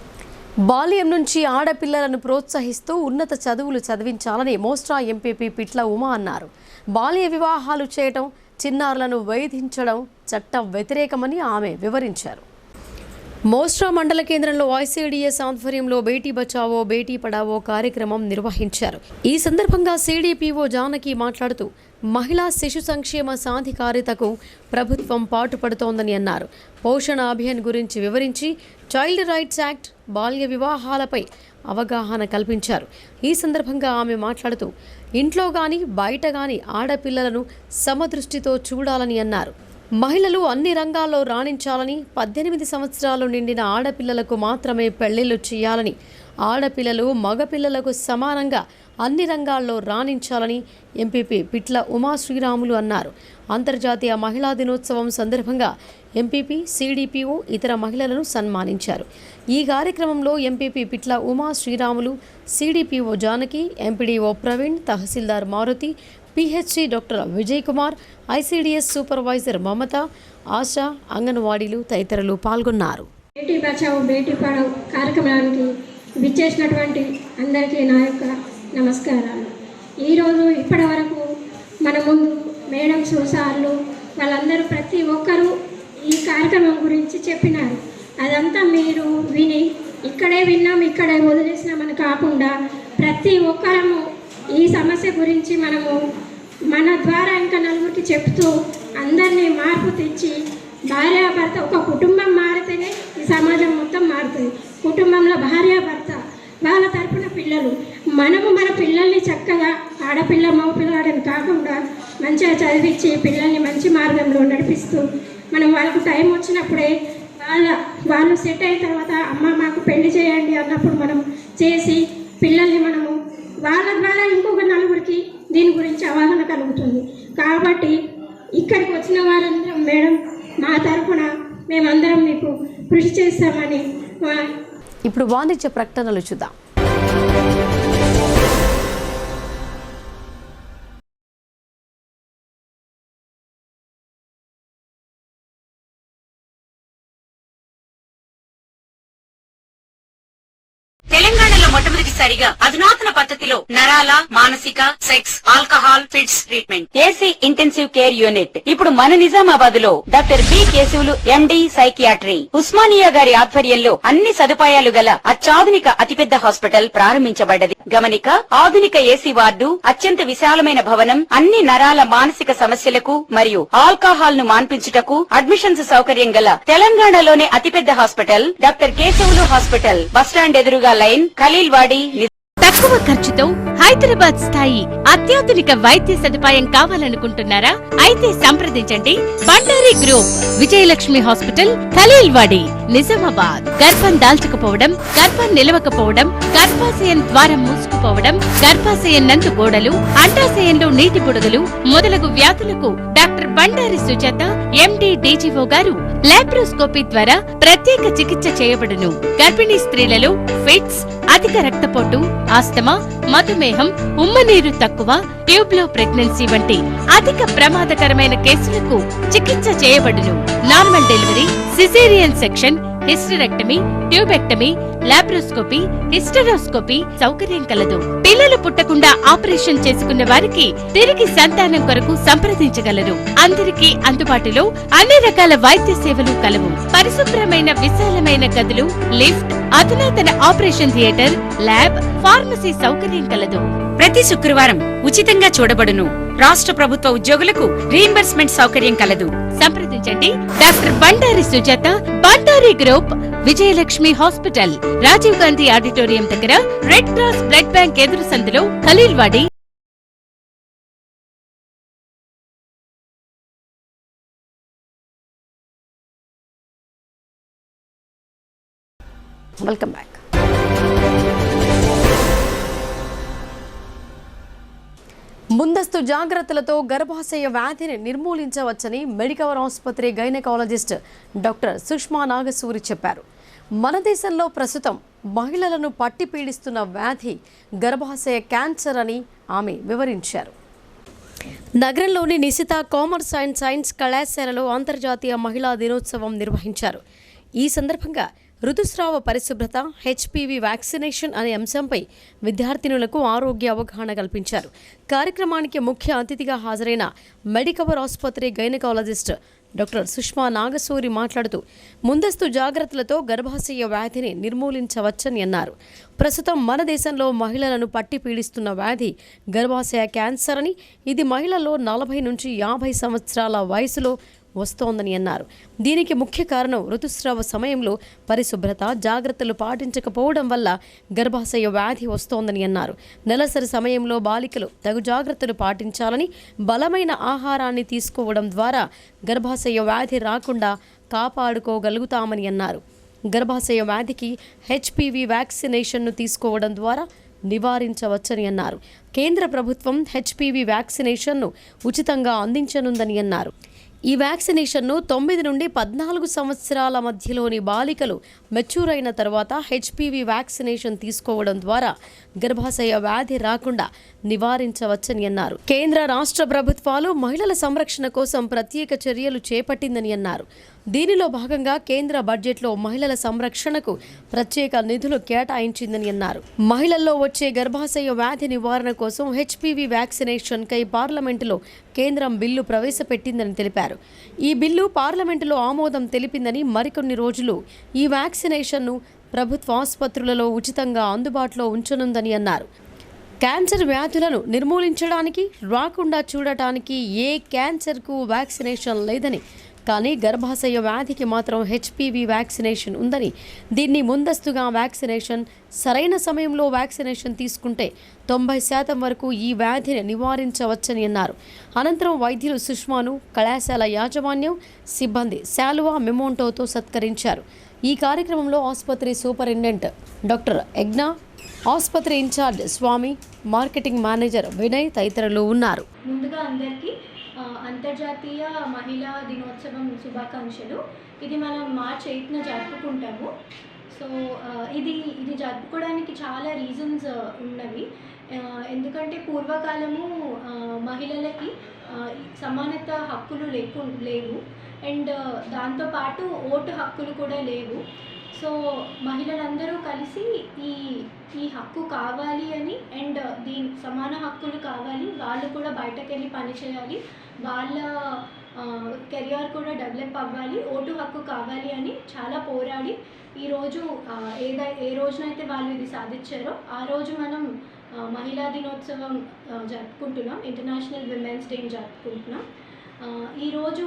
బాల్యం నుంచి ఆడపిల్లలను ప్రోత్సహిస్తూ ఉన్నత చదువులు చదివించాలని మోస్ట్రా ఎంపీపీ పిట్ల ఉమా అన్నారు. బాల్య వివాహాలు చేయటం, చిన్నారులను వేధించడం చట్టం వ్యతిరేకమని ఆమె వివరించారు. మోస్ట్రా మండల కేంద్రంలో ఐసీడీఎస్ ఆధ్వర్యంలో బేటీ బచావో బేటీ పడావో కార్యక్రమం నిర్వహించారు. ఈ సందర్భంగా సీడీపీఓ జానకి మాట్లాడుతూ మహిళా శిశు సంక్షేమ సాధికారితకు ప్రభుత్వం పాటుపడుతోందని అన్నారు. పోషణ అభియాన్ గురించి వివరించి చైల్డ్ రైట్స్ యాక్ట్, బాల్య వివాహాలపై అవగాహన కల్పించారు. ఈ సందర్భంగా ఆమె మాట్లాడుతూ ఇంట్లో కానీ బయట కానీ ఆడపిల్లలను సమదృష్టితో చూడాలని అన్నారు. మహిళలు అన్ని రంగాల్లో రాణించాలని, 18 సంవత్సరాలు నిండిన ఆడపిల్లలకు మాత్రమే పెళ్లిళ్లు చేయాలని, ఆడపిల్లలు మగపిల్లలకు సమానంగా అన్ని రంగాల్లో రాణించాలని ఎంపీపీ పిట్ల ఉమా శ్రీరాములు అన్నారు. అంతర్జాతీయ మహిళా దినోత్సవం సందర్భంగా ఎంపీపీ, సీడీపీఓ ఇతర మహిళలను సన్మానించారు. ఈ కార్యక్రమంలో MPP Pitla Uma Sriramulu, CDPO Janaki, MPDO Praveen, tahsildar Maruthi, PHC doctor Vijay Kumar, ICDS supervisor Mamata, Asha, అంగన్వాడీలు తదితరులు పాల్గొన్నారు. బేటీ బచావో బేటీ పడావో కార్యక్రమానికి విచ్చేసినటువంటి అందరికీ నా యొక్క నమస్కారాలు. ఈరోజు ఇప్పటి వరకు మన ముందు మేడమ్స్, సార్లు వాళ్ళందరూ ప్రతి ఒక్కరూ ఈ కార్యక్రమం గురించి చెప్పినారు. అదంతా మీరు విని ఇక్కడే విన్నాం, ఇక్కడే వదిలేసినామని కాకుండా ప్రతి ఒక్కరము ఈ సమస్య గురించి మనము మన ద్వారా ఇంకా నలుగురికి చెప్తూ అందరినీ మార్పు తెచ్చి భార్యాభర్త ఒక కుటుంబం మారితేనే ఈ సమాజం మొత్తం మారుతుంది. కుటుంబంలో భార్యాభర్త, వాళ్ళ తరపున పిల్లలు, మనము మన పిల్లల్ని చక్కగా ఆడపిల్ల మగపిల్లాడని కాకుండా మంచిగా చదివించి పిల్లల్ని మంచి మార్గంలో నడిపిస్తూ మనం వాళ్ళకు టైం వచ్చినప్పుడే వాళ్ళు సెట్ అయిన తర్వాత అమ్మ మాకు పెళ్లి చేయండి అన్నప్పుడు మనం చేసి పిల్లల్ని మనము వాళ్ళ ద్వారా ఇంకొక నలుగురికి దీని గురించి అవగాహన కలుగుతుంది. కాబట్టి ఇక్కడికి వచ్చిన వారందరం మేడం మా తరఫున మేమందరం మీకు కృషి చేస్తామని. ఇప్పుడు వాణిజ్య ప్రకటనలు చూద్దాం. తెలంగాణలో మొట్టమొదటిసారిగా అధునాతన పద్ధతిలో నరాల, మానసిక, sex, alcohol, fits treatment, AC intensive care unit ఇప్పుడు మన నిజామాబాద్ లో doctor B Keshavulu MD psychiatry Osmania గారి ఆధ్వర్యంలో అన్ని సదుపాయాలు గల అత్యాధునిక అతిపెద్ద హాస్పిటల్ ప్రారంభించబడ్డది. గమనిక, ఆధునిక ఏసీ వార్డు, అత్యంత విశాలమైన భవనం, అన్ని నరాల మానసిక సమస్యలకు మరియు ఆల్కహాల్ ను మాన్పించుటకు అడ్మిషన్స్ సౌకర్యం గల తెలంగాణలోనే అతిపెద్ద hospital doctor Keshavulu hospital, bus stand ఎదురుగా లైన్, ఖలీల్వాడి. తక్కువ ఖర్చుతో హైదరాబాద్ స్థాయి అత్యాధునిక వైద్య సదుపాయం కావాలనుకుంటున్నారా? అయితే సంప్రదించండి బండారి గ్రూప్, విజయలక్ష్మి హాస్పిటల్, ఖలీల్వాడి, నిజామాబాద్. గర్భం దాల్చకపోవడం, గర్భం నిలవకపోవడం, గర్భాశయం ద్వారం మూసుకుపోవడం, గర్భాశయం నందు గోడలు, అండాశయంలో నీటి బుడగలు మొదలగు వ్యాధులకు డాక్టర్ బండారి సుజాత ఎండి డీజీఓ గారు లాప్రోస్కోపీ ద్వారా ప్రత్యేక చికిత్స చేయబడును. గర్భిణీ స్త్రీలలో ఫిట్స్, అధిక రక్తపోటు, ఆస్తమా, మధుమేహం, ఉమ్మనీరు తక్కువ, ట్యూబ్లో ప్రెగ్నెన్సీ వంటి అధిక ప్రమాదకరమైన కేసులకు చికిత్స చేయబడును. Normal delivery, caesarean section, hysterectomy, tubectomy, laparoscopy, hysteroscopy సౌకర్యం కలదు. పిల్లలు పుట్టకుండా ఆపరేషన్ చేసుకున్న వారికి తిరిగి సంతానం కొరకు సంప్రదించగలరు. అందరికీ అందుబాటులో అన్ని రకాల వైద్య సేవలు కలవు. పరిశుభ్రమైన విశాలమైన గదులు, లిఫ్ట్, అధునాతన ఆపరేషన్ థియేటర్, ల్యాబ్, ఫార్మసీ సౌకర్యం కలదు. ప్రతి శుక్రవారం ఉచితంగా చూడబడును. రాష్ట్ర ప్రభుత్వ ఉద్యోగులకు రీయింబర్స్మెంట్ సౌకర్యం కలదు. సంప్రదించండి doctor Bandari Sujatha, Bandari group, Vijayalakshmi hospital, Rajiv Gandhi auditorium దగ్గర, రెడ్ క్రాస్ బ్లడ్ బ్యాంక్ ఎదురు సందులో, ఖలీల్వాడి. Welcome back. ముందస్తు జాగ్రత్తలతో గర్భాశయ వ్యాధిని నిర్మూలించవచ్చని మెడికవర్ ఆసుపత్రి గైనకాలజిస్ట్ డాక్టర్ సుష్మా నాగసూరి చెప్పారు. మన దేశంలో ప్రస్తుతం మహిళలను పట్టి పీడిస్తున్న వ్యాధి గర్భాశయ క్యాన్సర్ అని ఆమె వివరించారు. నగరంలోని నిశిత కామర్స్ అండ్ సైన్స్ కళాశాలలో అంతర్జాతీయ మహిళా దినోత్సవం నిర్వహించారు. ఈ సందర్భంగా ఋతుస్రావ పరిశుభ్రత, హెచ్పివి వ్యాక్సినేషన్ అనే అంశంపై విద్యార్థినులకు ఆరోగ్య అవగాహన కల్పించారు. కార్యక్రమానికి ముఖ్య అతిథిగా హాజరైన మెడికవర్ ఆసుపత్రి గైనకాలజిస్ట్ డాక్టర్ సుష్మా నాగసూరి మాట్లాడుతూ ముందస్తు జాగ్రత్తలతో గర్భాశయ వ్యాధిని నిర్మూలించవచ్చని అన్నారు. ప్రస్తుతం మన దేశంలో మహిళలను పట్టి పీడిస్తున్న వ్యాధి గర్భాశయ క్యాన్సర్ అని, ఇది మహిళల్లో 40 నుంచి 50 సంవత్సరాల వయసులో వస్తోందని అన్నారు. దీనికి ముఖ్య కారణం ఋతుస్రావ సమయంలో పరిశుభ్రత, జాగ్రత్తలు పాటించకపోవడం వల్ల గర్భాశయ వ్యాధి వస్తోందని అన్నారు. నెలసరి సమయంలో బాలికలు తగు జాగ్రత్తలు పాటించాలని, బలమైన ఆహారాన్ని తీసుకోవడం ద్వారా గర్భాశయ వ్యాధి రాకుండా కాపాడుకోగలుగుతామని అన్నారు. గర్భాశయ వ్యాధికి హెచ్పివి వ్యాక్సినేషన్ను తీసుకోవడం ద్వారా నివారించవచ్చని అన్నారు. కేంద్ర ప్రభుత్వం హెచ్పివి వ్యాక్సినేషన్ను ఉచితంగా అందించనుందని అన్నారు. ఈ వ్యాక్సినేషన్ను 9 నుండి 14 సంవత్సరాల మధ్యలోని బాలికలు మెచ్యూర్ అయిన తర్వాత హెచ్పివి వ్యాక్సినేషన్ తీసుకోవడం ద్వారా గర్భాశయ వ్యాధి రాకుండా నివారించవచ్చని అన్నారు. కేంద్ర రాష్ట్ర ప్రభుత్వాలు మహిళల సంరక్షణ కోసం ప్రత్యేక చర్యలు చేపట్టిందని అన్నారు. దీనిలో భాగంగా కేంద్ర బడ్జెట్లో మహిళల సంరక్షణకు ప్రత్యేక నిధులు కేటాయించిందని అన్నారు. మహిళల్లో వచ్చే గర్భాశయ వ్యాధి నివారణ కోసం హెచ్పివి వ్యాక్సినేషన్ కై పార్లమెంటులో కేంద్రం బిల్లు ప్రవేశపెట్టిందని తెలిపారు. ఈ బిల్లు పార్లమెంటులో ఆమోదం తెలిపిందని, మరికొన్ని రోజులు ఈ వ్యాక్సినేషన్ను ప్రభుత్వ ఆసుపత్రులలో ఉచితంగా అందుబాటులో ఉంచనుందని అన్నారు. క్యాన్సర్ వ్యాధులను నిర్మూలించడానికి, రాకుండా చూడటానికి ఏ క్యాన్సర్కు వ్యాక్సినేషన్ లేదని, కానీ గర్భాశయ వ్యాధికి మాత్రం హెచ్పివి వ్యాక్సినేషన్ ఉందని, దీన్ని ముందస్తుగా వ్యాక్సినేషన్, సరైన సమయంలో వ్యాక్సినేషన్ తీసుకుంటే 90% వరకు ఈ వ్యాధిని నివారించవచ్చని అన్నారు. అనంతరం వైద్యులు సుష్మాను కళాశాల యాజమాన్యం, సిబ్బంది శాలువా, మెమోంటోతో సత్కరించారు. ఈ కార్యక్రమంలో ఆసుపత్రి సూపరింటెండెంట్ డాక్టర్ యజ్ఞ, ఆసుపత్రి ఇన్ఛార్జ్ స్వామి, మార్కెటింగ్ మేనేజర్ వినయ్ తదితరులు ఉన్నారు. ముందుగా అందరికీ అంతర్జాతీయ మహిళా దినోత్సవం శుభాకాంక్షలు. ఇది మనం మార్చ్ 8న జరుపుకుంటాము. సో ఇది జరుపుకోవడానికి చాలా రీజన్స్ ఉన్నవి. ఎందుకంటే పూర్వకాలము మహిళలకి సమానత హక్కులు లేవు, అండ్ దాంతోపాటు ఓటు హక్కులు కూడా లేవు. సో మహిళలందరూ కలిసి ఈ ఈ హక్కు కావాలి అని అండ్ దీని సమాన హక్కులు కావాలి, వాళ్ళు కూడా బయటకు వెళ్ళి పని చేయాలి, వాళ్ళ కెరియర్ కూడా డెవలప్ అవ్వాలి, ఓటు హక్కు కావాలి అని చాలా పోరాడి ఈరోజు ఏ రోజునైతే వాళ్ళు ఇది సాధించారో ఆ రోజు మనం మహిళా దినోత్సవం జరుపుకుంటున్నాం, ఇంటర్నేషనల్ విమెన్స్ డే జరుపుకుంటున్నాం. ఈరోజు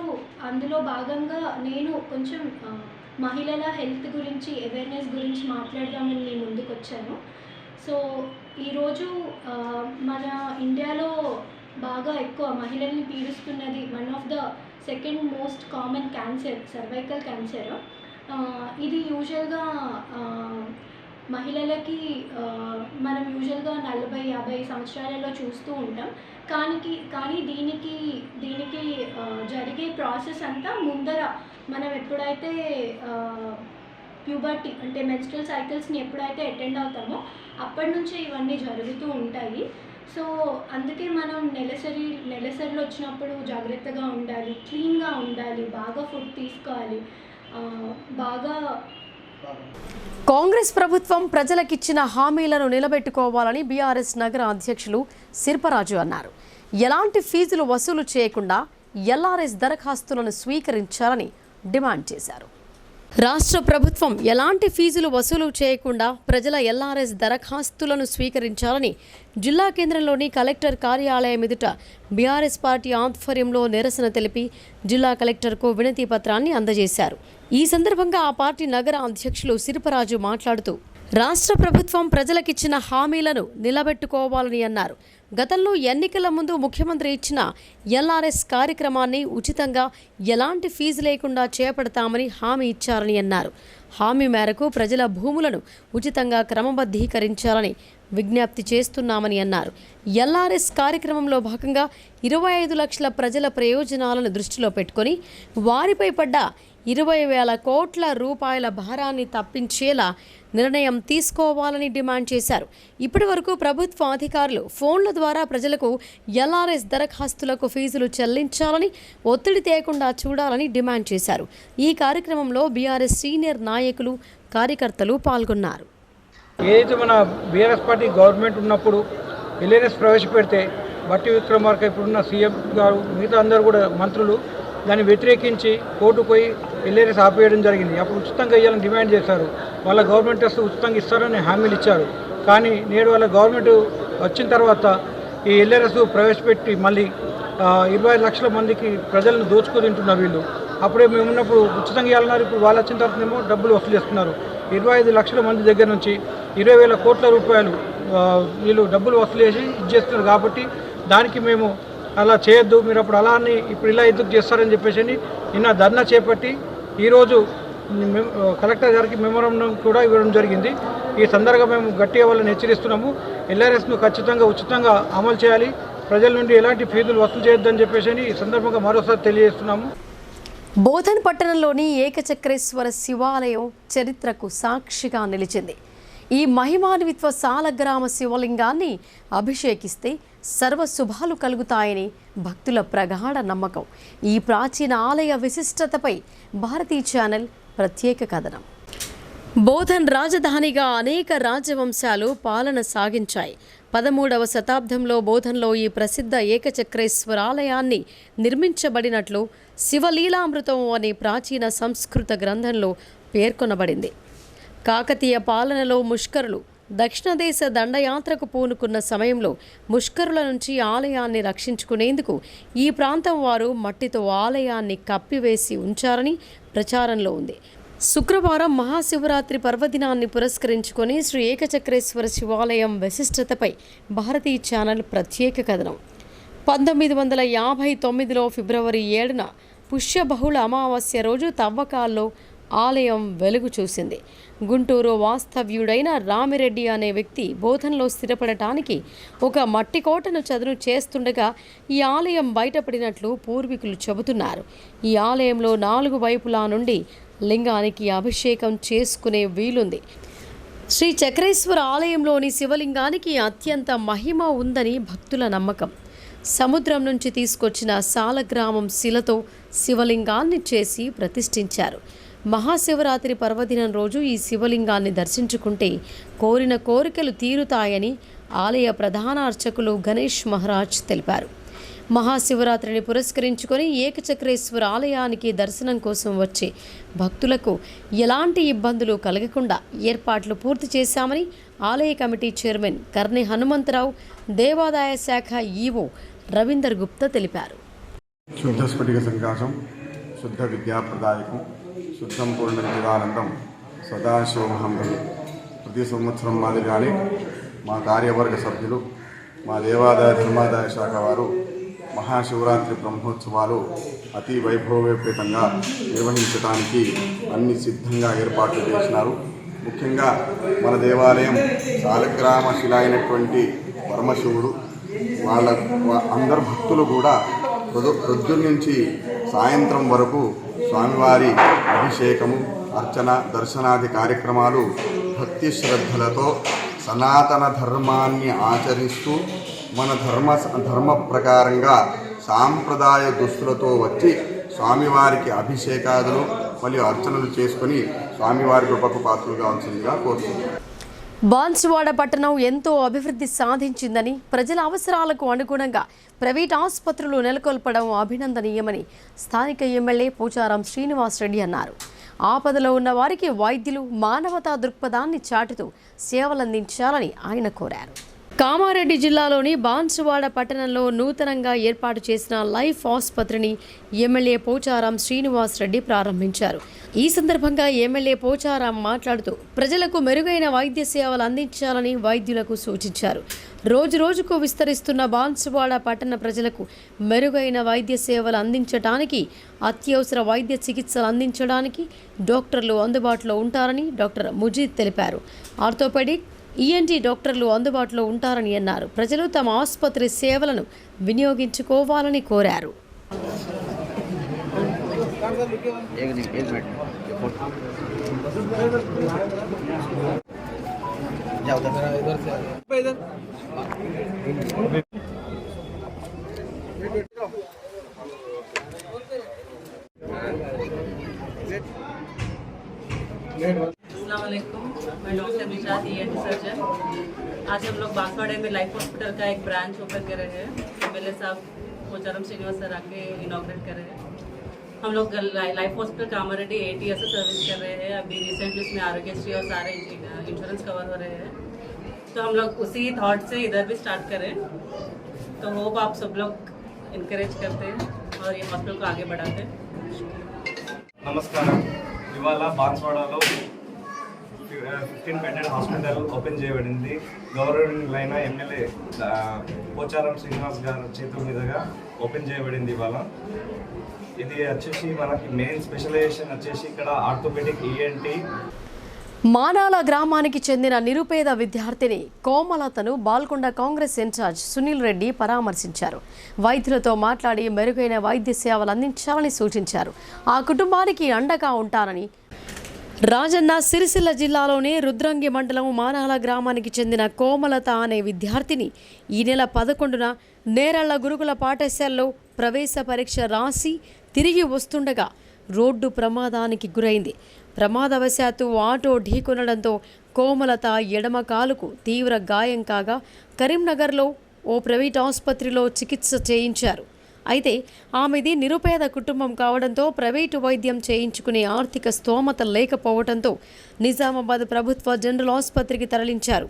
అందులో భాగంగా నేను కొంచెం మహిళల హెల్త్ గురించి అవేర్నెస్ గురించి మాట్లాడదామని మీ ముందుకు వచ్చాను. సో ఈరోజు మన ఇండియాలో బాగా ఎక్కువ మహిళల్ని పీడిస్తున్నది one of the second most common cancer, cervical cancer. ఇది యూజువల్గా మహిళలకి మనం యూజువల్గా 40-50 సంవత్సరాలలో చూస్తూ ఉంటాం. కానీ దీనికి జరిగే ప్రాసెస్ అంతా ముందర మనం ఎప్పుడైతే ప్యూబర్టీ అంటే మెన్స్ట్రల్ సైకిల్స్ని ఎప్పుడైతే అటెండ్ అవుతామో అప్పటి నుంచే ఇవన్నీ జరుగుతూ ఉంటాయి. సో అందుకే మనం నెలసరిలో వచ్చినప్పుడు జాగ్రత్తగా ఉండాలి, క్లీన్గా ఉండాలి, బాగా ఫుడ్ తీసుకోవాలి, బాగా. కాంగ్రెస్ ప్రభుత్వం ప్రజలకిచ్చిన హామీలను నిలబెట్టుకోవాలని బీఆర్ఎస్ నగర అధ్యక్షులు శిల్పరాజు అన్నారు. ఎలాంటి ఫీజులు వసూలు చేయకుండా ఎల్ఆర్ఎస్ దరఖాస్తులను స్వీకరించాలని డిమాండ్ చేశారు. రాష్ట్ర ప్రభుత్వం ఎలాంటి ఫీజులు వసూలు చేయకుండా ప్రజల ఎల్ఆర్ఎస్ దరఖాస్తులను స్వీకరించాలని జిల్లా కేంద్రంలోని కలెక్టర్ కార్యాలయం ఎదుట బీఆర్ఎస్ పార్టీ ఆధ్వర్యంలో నిరసన తెలిపి జిల్లా కలెక్టర్కు వినతి పత్రాన్ని అందజేశారు. ఈ సందర్భంగా ఆ పార్టీ నగర అధ్యక్షులు శిల్పరాజు మాట్లాడుతూ రాష్ట్ర ప్రభుత్వం ప్రజలకిచ్చిన హామీలను నిలబెట్టుకోవాలని అన్నారు. గతంలో ఎన్నికల ముందు ముఖ్యమంత్రి ఇచ్చిన ఎల్ఆర్ఎస్ కార్యక్రమాన్ని ఉచితంగా ఎలాంటి ఫీజు లేకుండా చేపడతామని హామీ ఇచ్చారని అన్నారు. హామీ మేరకు ప్రజల భూములను ఉచితంగా క్రమబద్ధీకరించాలని విజ్ఞప్తి చేస్తున్నామని అన్నారు. ఎల్ఆర్ఎస్ కార్యక్రమంలో భాగంగా 25 లక్షల ప్రజల ప్రయోజనాలను దృష్టిలో పెట్టుకొని వారిపై పడ్డ 20,000 కోట్ల రూపాయల భారాన్ని తప్పించేలా నిర్ణయం తీసుకోవాలని డిమాండ్ చేశారు. ఇప్పటి వరకు ప్రభుత్వ అధికారులు ఫోన్ల ద్వారా ప్రజలకు ఎల్ఆర్ఎస్ దరఖాస్తులకు ఫీజులు చెల్లించాలని, ఒత్తిడి తేకుండా చూడాలని డిమాండ్ చేశారు. ఈ కార్యక్రమంలో బీఆర్ఎస్ సీనియర్ నాయకులు, కార్యకర్తలు పాల్గొన్నారు. ఏదైతే మన బీఆర్ఎస్ పార్టీ గవర్నమెంట్ ఉన్నప్పుడు ఎల్ఆర్ఎస్ ప్రవేశపెడితే బట్టి విక్రమార్క ఇప్పుడున్న సీఎం గారు మిగతా అందరూ కూడా మంత్రులు దాన్ని వ్యతిరేకించి కోర్టుకు పోయి ఎల్ఆర్ఎస్ ఆపేయడం జరిగింది. అప్పుడు ఉచితంగా ఇవ్వాలని డిమాండ్ చేశారు. వాళ్ళ గవర్నమెంట్ వస్తే ఉచితంగా ఇస్తారని హామీలు ఇచ్చారు. కానీ నేడు వాళ్ళ గవర్నమెంట్ వచ్చిన తర్వాత ఈ ఎల్ఆర్ఎస్ ప్రవేశపెట్టి మళ్ళీ 25 లక్షల మందికి ప్రజలను దోచుకు తింటున్నారు వీళ్ళు. అప్పుడే మేము ఉన్నప్పుడు ఉచితంగా ఇవ్వాలన్నారు, ఇప్పుడు వాళ్ళు వచ్చిన తర్వాత ఏమో డబ్బులు వసూలు చేస్తున్నారు. 25 లక్షల మంది దగ్గర నుంచి 20,000 కోట్ల రూపాయలు వీళ్ళు డబ్బులు వసూలు చేసి ఇచ్చేస్తున్నారు. కాబట్టి దానికి మేము అలా చేయొద్దు, మీరు అప్పుడు అలా అని ఇప్పుడు ఇలా ఎందుకు చేస్తారని చెప్పేసి నిన్న ధర్నా చేపట్టి ఈరోజు కలెక్టర్ గారికి మెమోరాండం కూడా ఇవ్వడం జరిగింది. ఈ సందర్భంగా మేము గట్టిగా వాళ్ళని హెచ్చరిస్తున్నాము. ఎల్ఆర్ఎస్ను ఖచ్చితంగా ఉచితంగా అమలు చేయాలి, ప్రజల నుండి ఎలాంటి ఫీజులు వసూలు చేయొద్దని చెప్పేసి ఈ సందర్భంగా మరోసారి తెలియజేస్తున్నాము. బోధన్ పట్టణంలోని ఏకచక్రేశ్వర శివాలయం చరిత్రకు సాక్షిగా నిలిచింది. ఈ మహిమాన్విత్వ సాలగ్రామ శివలింగాన్ని అభిషేకిస్తే సర్వశుభాలు కలుగుతాయని భక్తుల ప్రగాఢ నమ్మకం. ఈ ప్రాచీన ఆలయ విశిష్టతపై భారతీ ఛానల్ ప్రత్యేక కథనం. బోధన్ రాజధానిగా అనేక రాజవంశాలు పాలన సాగించాయి. 13వ శతాబ్దంలో బోధన్లో ఈ ప్రసిద్ధ ఏకచక్రేశ్వరాలయాన్ని నిర్మించబడినట్లు శివలీలామృతం అనే ప్రాచీన సంస్కృత గ్రంథంలో పేర్కొనబడింది. కాకతీయ పాలనలో ముష్కరులు దక్షిణ దేశ దండయాత్రకు పూనుకున్న సమయంలో ముష్కరుల నుంచి ఆలయాన్ని రక్షించుకునేందుకు ఈ ప్రాంతం వారు మట్టితో ఆలయాన్ని కప్పివేసి ఉంచారని ప్రచారంలో ఉంది. శుక్రవారం మహాశివరాత్రి పర్వదినాన్ని పురస్కరించుకొని శ్రీ ఏకచక్రేశ్వర శివాలయం విశిష్టతపై భారతీ ఛానల్ ప్రత్యేక కథనం. 1959లో ఫిబ్రవరి 7న పుష్యబహుళ అమావాస్య రోజు తవ్వకాల్లో ఆలయం వెలుగు చూసింది. గుంటూరు వాస్తవ్యుడైన రామిరెడ్డి అనే వ్యక్తి బోధన్లో స్థిరపడటానికి ఒక మట్టి కోటను చదును చేస్తుండగా ఈ ఆలయం బయటపడినట్లు పూర్వీకులు చెబుతున్నారు. ఈ ఆలయంలో 4 వైపులా నుండి లింగానికి అభిషేకం చేసుకునే వీలుంది. శ్రీ చక్రేశ్వర ఆలయంలోని శివలింగానికి అత్యంత మహిమ ఉందని భక్తుల నమ్మకం. సముద్రం నుంచి తీసుకొచ్చిన సాలగ్రామం శిలతో శివలింగాన్ని చేసి ప్రతిష్ఠించారు. మహాశివరాత్రి పర్వదినం రోజు ఈ శివలింగాన్ని దర్శించుకుంటే కోరిన కోరికలు తీరుతాయని ఆలయ ప్రధాన అర్చకులు గణేష్ మహారాజ్ తెలిపారు. మహాశివరాత్రిని పురస్కరించుకొని ఏకచక్రేశ్వర ఆలయానికి దర్శనం కోసం వచ్చే భక్తులకు ఎలాంటి ఇబ్బందులు కలగకుండా ఏర్పాట్లు పూర్తి చేశామని ఆలయ కమిటీ చైర్మన్ కర్నె హనుమంతరావు, దేవాదాయ శాఖ ఈవో రవీందర్ గుప్తా తెలిపారు. శుద్ధ స్ఫటిక సంకాశం, శుద్ధ విద్యాప్రదాయకం, శుద్ధం పూర్ణ వివేకానందం సదాశివమహంతులు. ప్రతి సంవత్సరం మాదిరిగానే మా కార్యవర్గ సభ్యులు, మా దేవాదాయ ధర్మాదాయ శాఖ వారు మహాశివరాత్రి బ్రహ్మోత్సవాలు అతి వైభవోపేతంగా నిర్వహించడానికి అన్ని సిద్ధంగా ఏర్పాట్లు చేసినారు. ముఖ్యంగా మన దేవాలయం శాలగ్రామ శిల అయినటువంటి పరమశివుడు, అందరు భక్తులు కూడా పొద్దున్నుంచి సాయంత్రం వరకు స్వామివారి అభిషేకము, అర్చన, దర్శనాది కార్యక్రమాలు భక్తి శ్రద్ధలతో సనాతన ధర్మాన్ని ఆచరిస్తూ మన ధర్మ ప్రకారంగా సాంప్రదాయ దుస్తులతో వచ్చి స్వామివారికి అభిషేకాదులు మరియు అర్చనలు చేసుకుని స్వామివారి కృపకు పాత్రలు కావాల్సిందిగా కోరుతున్నాను. బాన్సువాడ పట్టణం ఎంతో అభివృద్ధి సాధించిందని, ప్రజల అవసరాలకు అనుగుణంగా ప్రైవేట్ ఆసుపత్రులు నెలకొల్పడం అభినందనీయమని స్థానిక ఎమ్మెల్యే పోచారం శ్రీనివాసరెడ్డి అన్నారు. ఆపదలో ఉన్న వారికి వైద్యులు మానవతా దృక్పథాన్ని చాటుతూ సేవలందించాలని ఆయన కోరారు. కామారెడ్డి జిల్లాలోని బాన్సువాడ పట్టణంలో నూతనంగా ఏర్పాటు చేసిన లైఫ్ ఆసుపత్రిని ఎమ్మెల్యే పోచారం శ్రీనివాసరెడ్డి ప్రారంభించారు. ఈ సందర్భంగా ఎమ్మెల్యే పోచారం మాట్లాడుతూ ప్రజలకు మెరుగైన వైద్య సేవలు అందించాలని వైద్యులకు సూచించారు. రోజురోజుకు విస్తరిస్తున్న బాన్సువాడ పట్టణ ప్రజలకు మెరుగైన వైద్య సేవలు అందించడానికి, అత్యవసర వైద్య చికిత్సలు అందించడానికి డాక్టర్లు అందుబాటులో ఉంటారని డాక్టర్ ముజీద్ తెలిపారు. ఆర్థోపెడిక్, ఈఎన్టీ డాక్టర్లు అందుబాటులో ఉంటారని అన్నారు. ప్రజలు తమ ఆసుపత్రి సేవలను వినియోగించుకోవాలని కోరారు. अस्सलामुअलैकुम, मैं डॉक्टर निशात ईएनटी सर्जन। आज हम लोग बांसवाड़े में लाइफ हॉस्पिटल का एक ब्रांच ओपन कर रहे हैं। एमएलए साहब पोचारम श्रीनिवास सर आके इनॉग्रेट कर रहे हैं। हम लोग लाइफ हॉस्पिटल कामारेड्डी 8 ईयर से सर्विस कर रहे हैं। अभी रिसेंटली उसमें आरोग्यश्री और सारे इंश्योरेंस कवर हो रहे हैं, तो हम लोग उसी थॉट से इधर भी स्टार्ट करें। तो होप आप सब लोग इनकरेज करते हैं और ये हॉस्पिटल को आगे बढ़ाते हैं। నమస్కారం. ఇవాళ బాన్స్వాడలో 15 బెడెడ్ హాస్పిటల్ ఓపెన్ చేయబడింది. గౌరవనీయులైన ఎమ్మెల్యే పోచారం శ్రీనివాస్ గారి చేతుల మీదుగా ఓపెన్ చేయబడింది. ఇవాళ ఇది వచ్చేసి మనకి మెయిన్ స్పెషలైజేషన్ వచ్చేసి ఇక్కడ ఆర్థోపెడిక్, ఈఎన్టీ. మానాల గ్రామానికి చెందిన నిరుపేద విద్యార్థిని కోమలతను బాల్కొండ కాంగ్రెస్ ఇన్ఛార్జ్ సునీల్ రెడ్డి పరామర్శించారు. వైద్యులతో మాట్లాడి మెరుగైన వైద్య సేవలు అందించాలని సూచించారు. ఆ కుటుంబానికి అండగా ఉంటారని. రాజన్న సిరిసిల్ల జిల్లాలోని రుద్రంగి మండలం మానాల గ్రామానికి చెందిన కోమలత అనే విద్యార్థిని ఈ నెల 11న నేరళ్ల గురుకుల పాఠశాలలో ప్రవేశ పరీక్ష రాసి తిరిగి వస్తుండగా రోడ్డు ప్రమాదానికి గురైంది. ప్రమాదవశాత్తు ఆటో ఢీకొనడంతో కోమలత ఎడమ కాలుకు తీవ్ర గాయం కాగా కరీంనగర్లో ఓ ప్రైవేట్ ఆసుపత్రిలో చికిత్స చేయించారు. అయితే ఆమెది నిరుపేద కుటుంబం కావడంతో ప్రైవేటు వైద్యం చేయించుకునే ఆర్థిక స్తోమత లేకపోవడంతో నిజామాబాద్ ప్రభుత్వ జనరల్ ఆసుపత్రికి తరలించారు.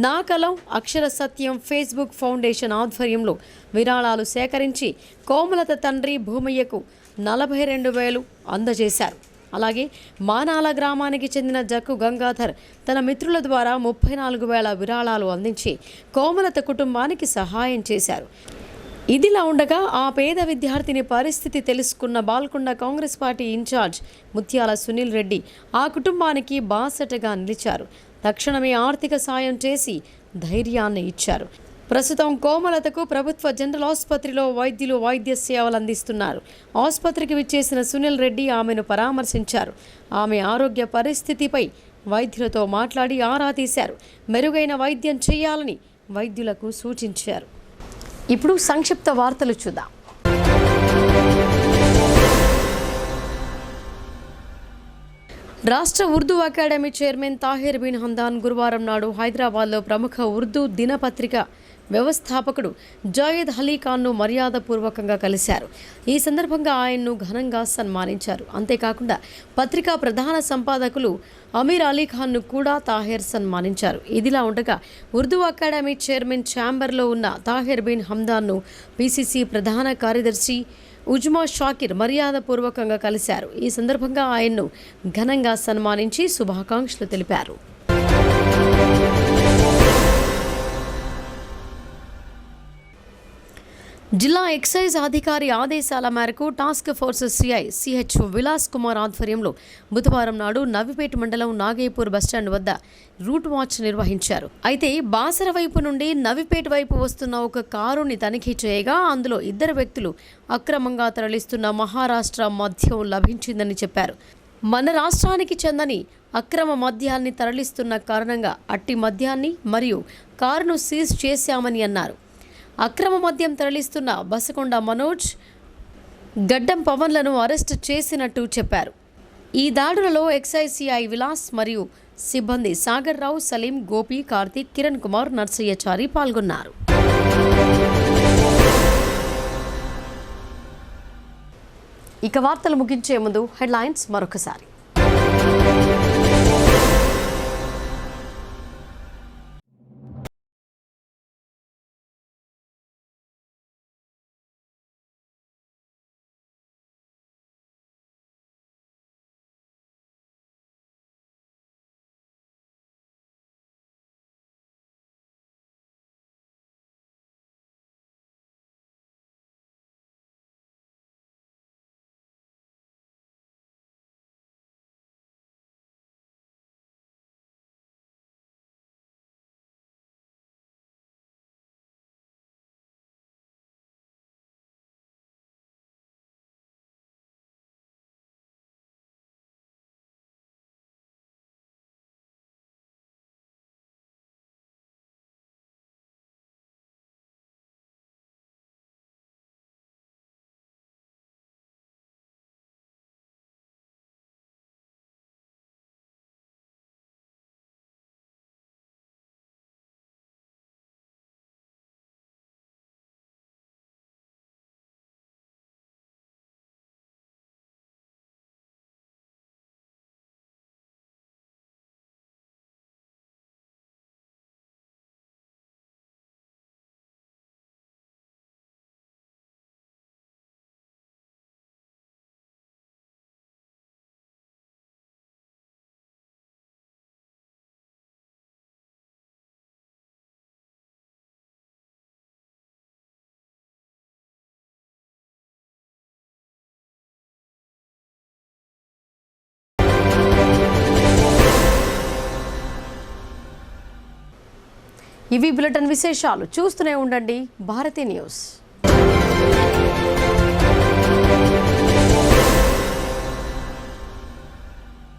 నా కలం అక్షర సత్యం ఫేస్బుక్ ఫౌండేషన్ ఆధ్వర్యంలో విరాళాలు సేకరించి కోమలత తండ్రి భూమయ్యకు 42,000 అందజేశారు. అలాగే మానాల గ్రామానికి చెందిన జక్కు గంగాధర్ తన మిత్రుల ద్వారా 34,000 విరాళాలు అందించి కోమలత కుటుంబానికి సహాయం చేశారు. ఇదిలా ఉండగా ఆ పేద విద్యార్థిని పరిస్థితి తెలుసుకున్న బాల్కొండ కాంగ్రెస్ పార్టీ ఇన్ఛార్జ్ ముత్యాల సునీల్ రెడ్డి ఆ కుటుంబానికి బాసటగా నిలిచారు. తక్షణమే ఆర్థిక సాయం చేసి ధైర్యాన్ని ఇచ్చారు. ప్రస్తుతం కోమలతకు ప్రభుత్వ జనరల్ ఆసుపత్రిలో వైద్యులు వైద్య సేవలు అందిస్తున్నారు. ఆసుపత్రికి విచ్చేసిన సునీల్ రెడ్డి ఆమెను పరామర్శించారు. ఆమె ఆరోగ్య పరిస్థితిపై వైద్యులతో మాట్లాడి ఆరా తీశారు. మెరుగైన వైద్యం చేయాలని వైద్యులకు సూచించారు. ఇప్పుడు సంక్షిప్త వార్తలు చూద్దాం. రాష్ట్ర ఉర్దూ అకాడమీ చైర్మన్ తాహిర్ బిన్ హందాన్ గురువారం నాడు హైదరాబాద్లో ప్రముఖ ఉర్దూ దినపత్రిక వ్యవస్థాపకుడు జాయేద్ అలీ ఖాన్ను మర్యాదపూర్వకంగా కలిశారు. ఈ సందర్భంగా ఆయన్ను ఘనంగా సన్మానించారు. అంతేకాకుండా పత్రికా ప్రధాన సంపాదకులు అమీర్ అలీ ఖాన్ను కూడా తాహిర్ సన్మానించారు. ఇదిలా ఉండగా ఉర్దూ అకాడమీ చైర్మన్ ఛాంబర్లో ఉన్న తాహిర్ బిన్ హందాన్ను పిసిసి ప్రధాన కార్యదర్శి ఉజ్మా షాకిర్ మర్యాదపూర్వకంగా కలిశారు. ఈ సందర్భంగా ఆయన్ను ఘనంగా సన్మానించి శుభాకాంక్షలు తెలిపారు. జిల్లా ఎక్సైజ్ అధికారి ఆదేశాల మేరకు task force CI CH Vilas Kumar ఆధ్వర్యంలో బుధవారం నాడు నవిపేట మండలం నాగేపూర్ బస్టాండ్ వద్ద రూట్ వాచ్ నిర్వహించారు. అయితే బాసర వైపు నుండి నవిపేట వైపు వస్తున్న ఒక కారుని తనిఖీ చేయగా అందులో 2 వ్యక్తులు అక్రమంగా తరలిస్తున్న మహారాష్ట్ర మద్యం లభించిందని చెప్పారు. మన రాష్ట్రానికి చెందని అక్రమ మద్యాన్ని తరలిస్తున్న కారణంగా అట్టి మద్యాన్ని మరియు కారును సీజ్ చేశామని అన్నారు. అక్రమ మద్యం తరలిస్తున్న బసకొండ మనోజ్, గడ్డం పవన్లను అరెస్టు చేసినట్టు చెప్పారు. ఈ దాడులలో ఎక్సైజ్ సిఐ విలాస్ మరియు సిబ్బంది సాగర్ రావు, సలీం, గోపి, కార్తీక్, కిరణ్ కుమార్, నర్సయ్యచారి పాల్గొన్నారు. ఇక వార్తలు ముగించే ముందు హెడ్లైన్స్ మరొకసారి. ఇవి బులెటిన్ విశేషాలు. చూస్తూనే ఉండండి భారతీ న్యూస్.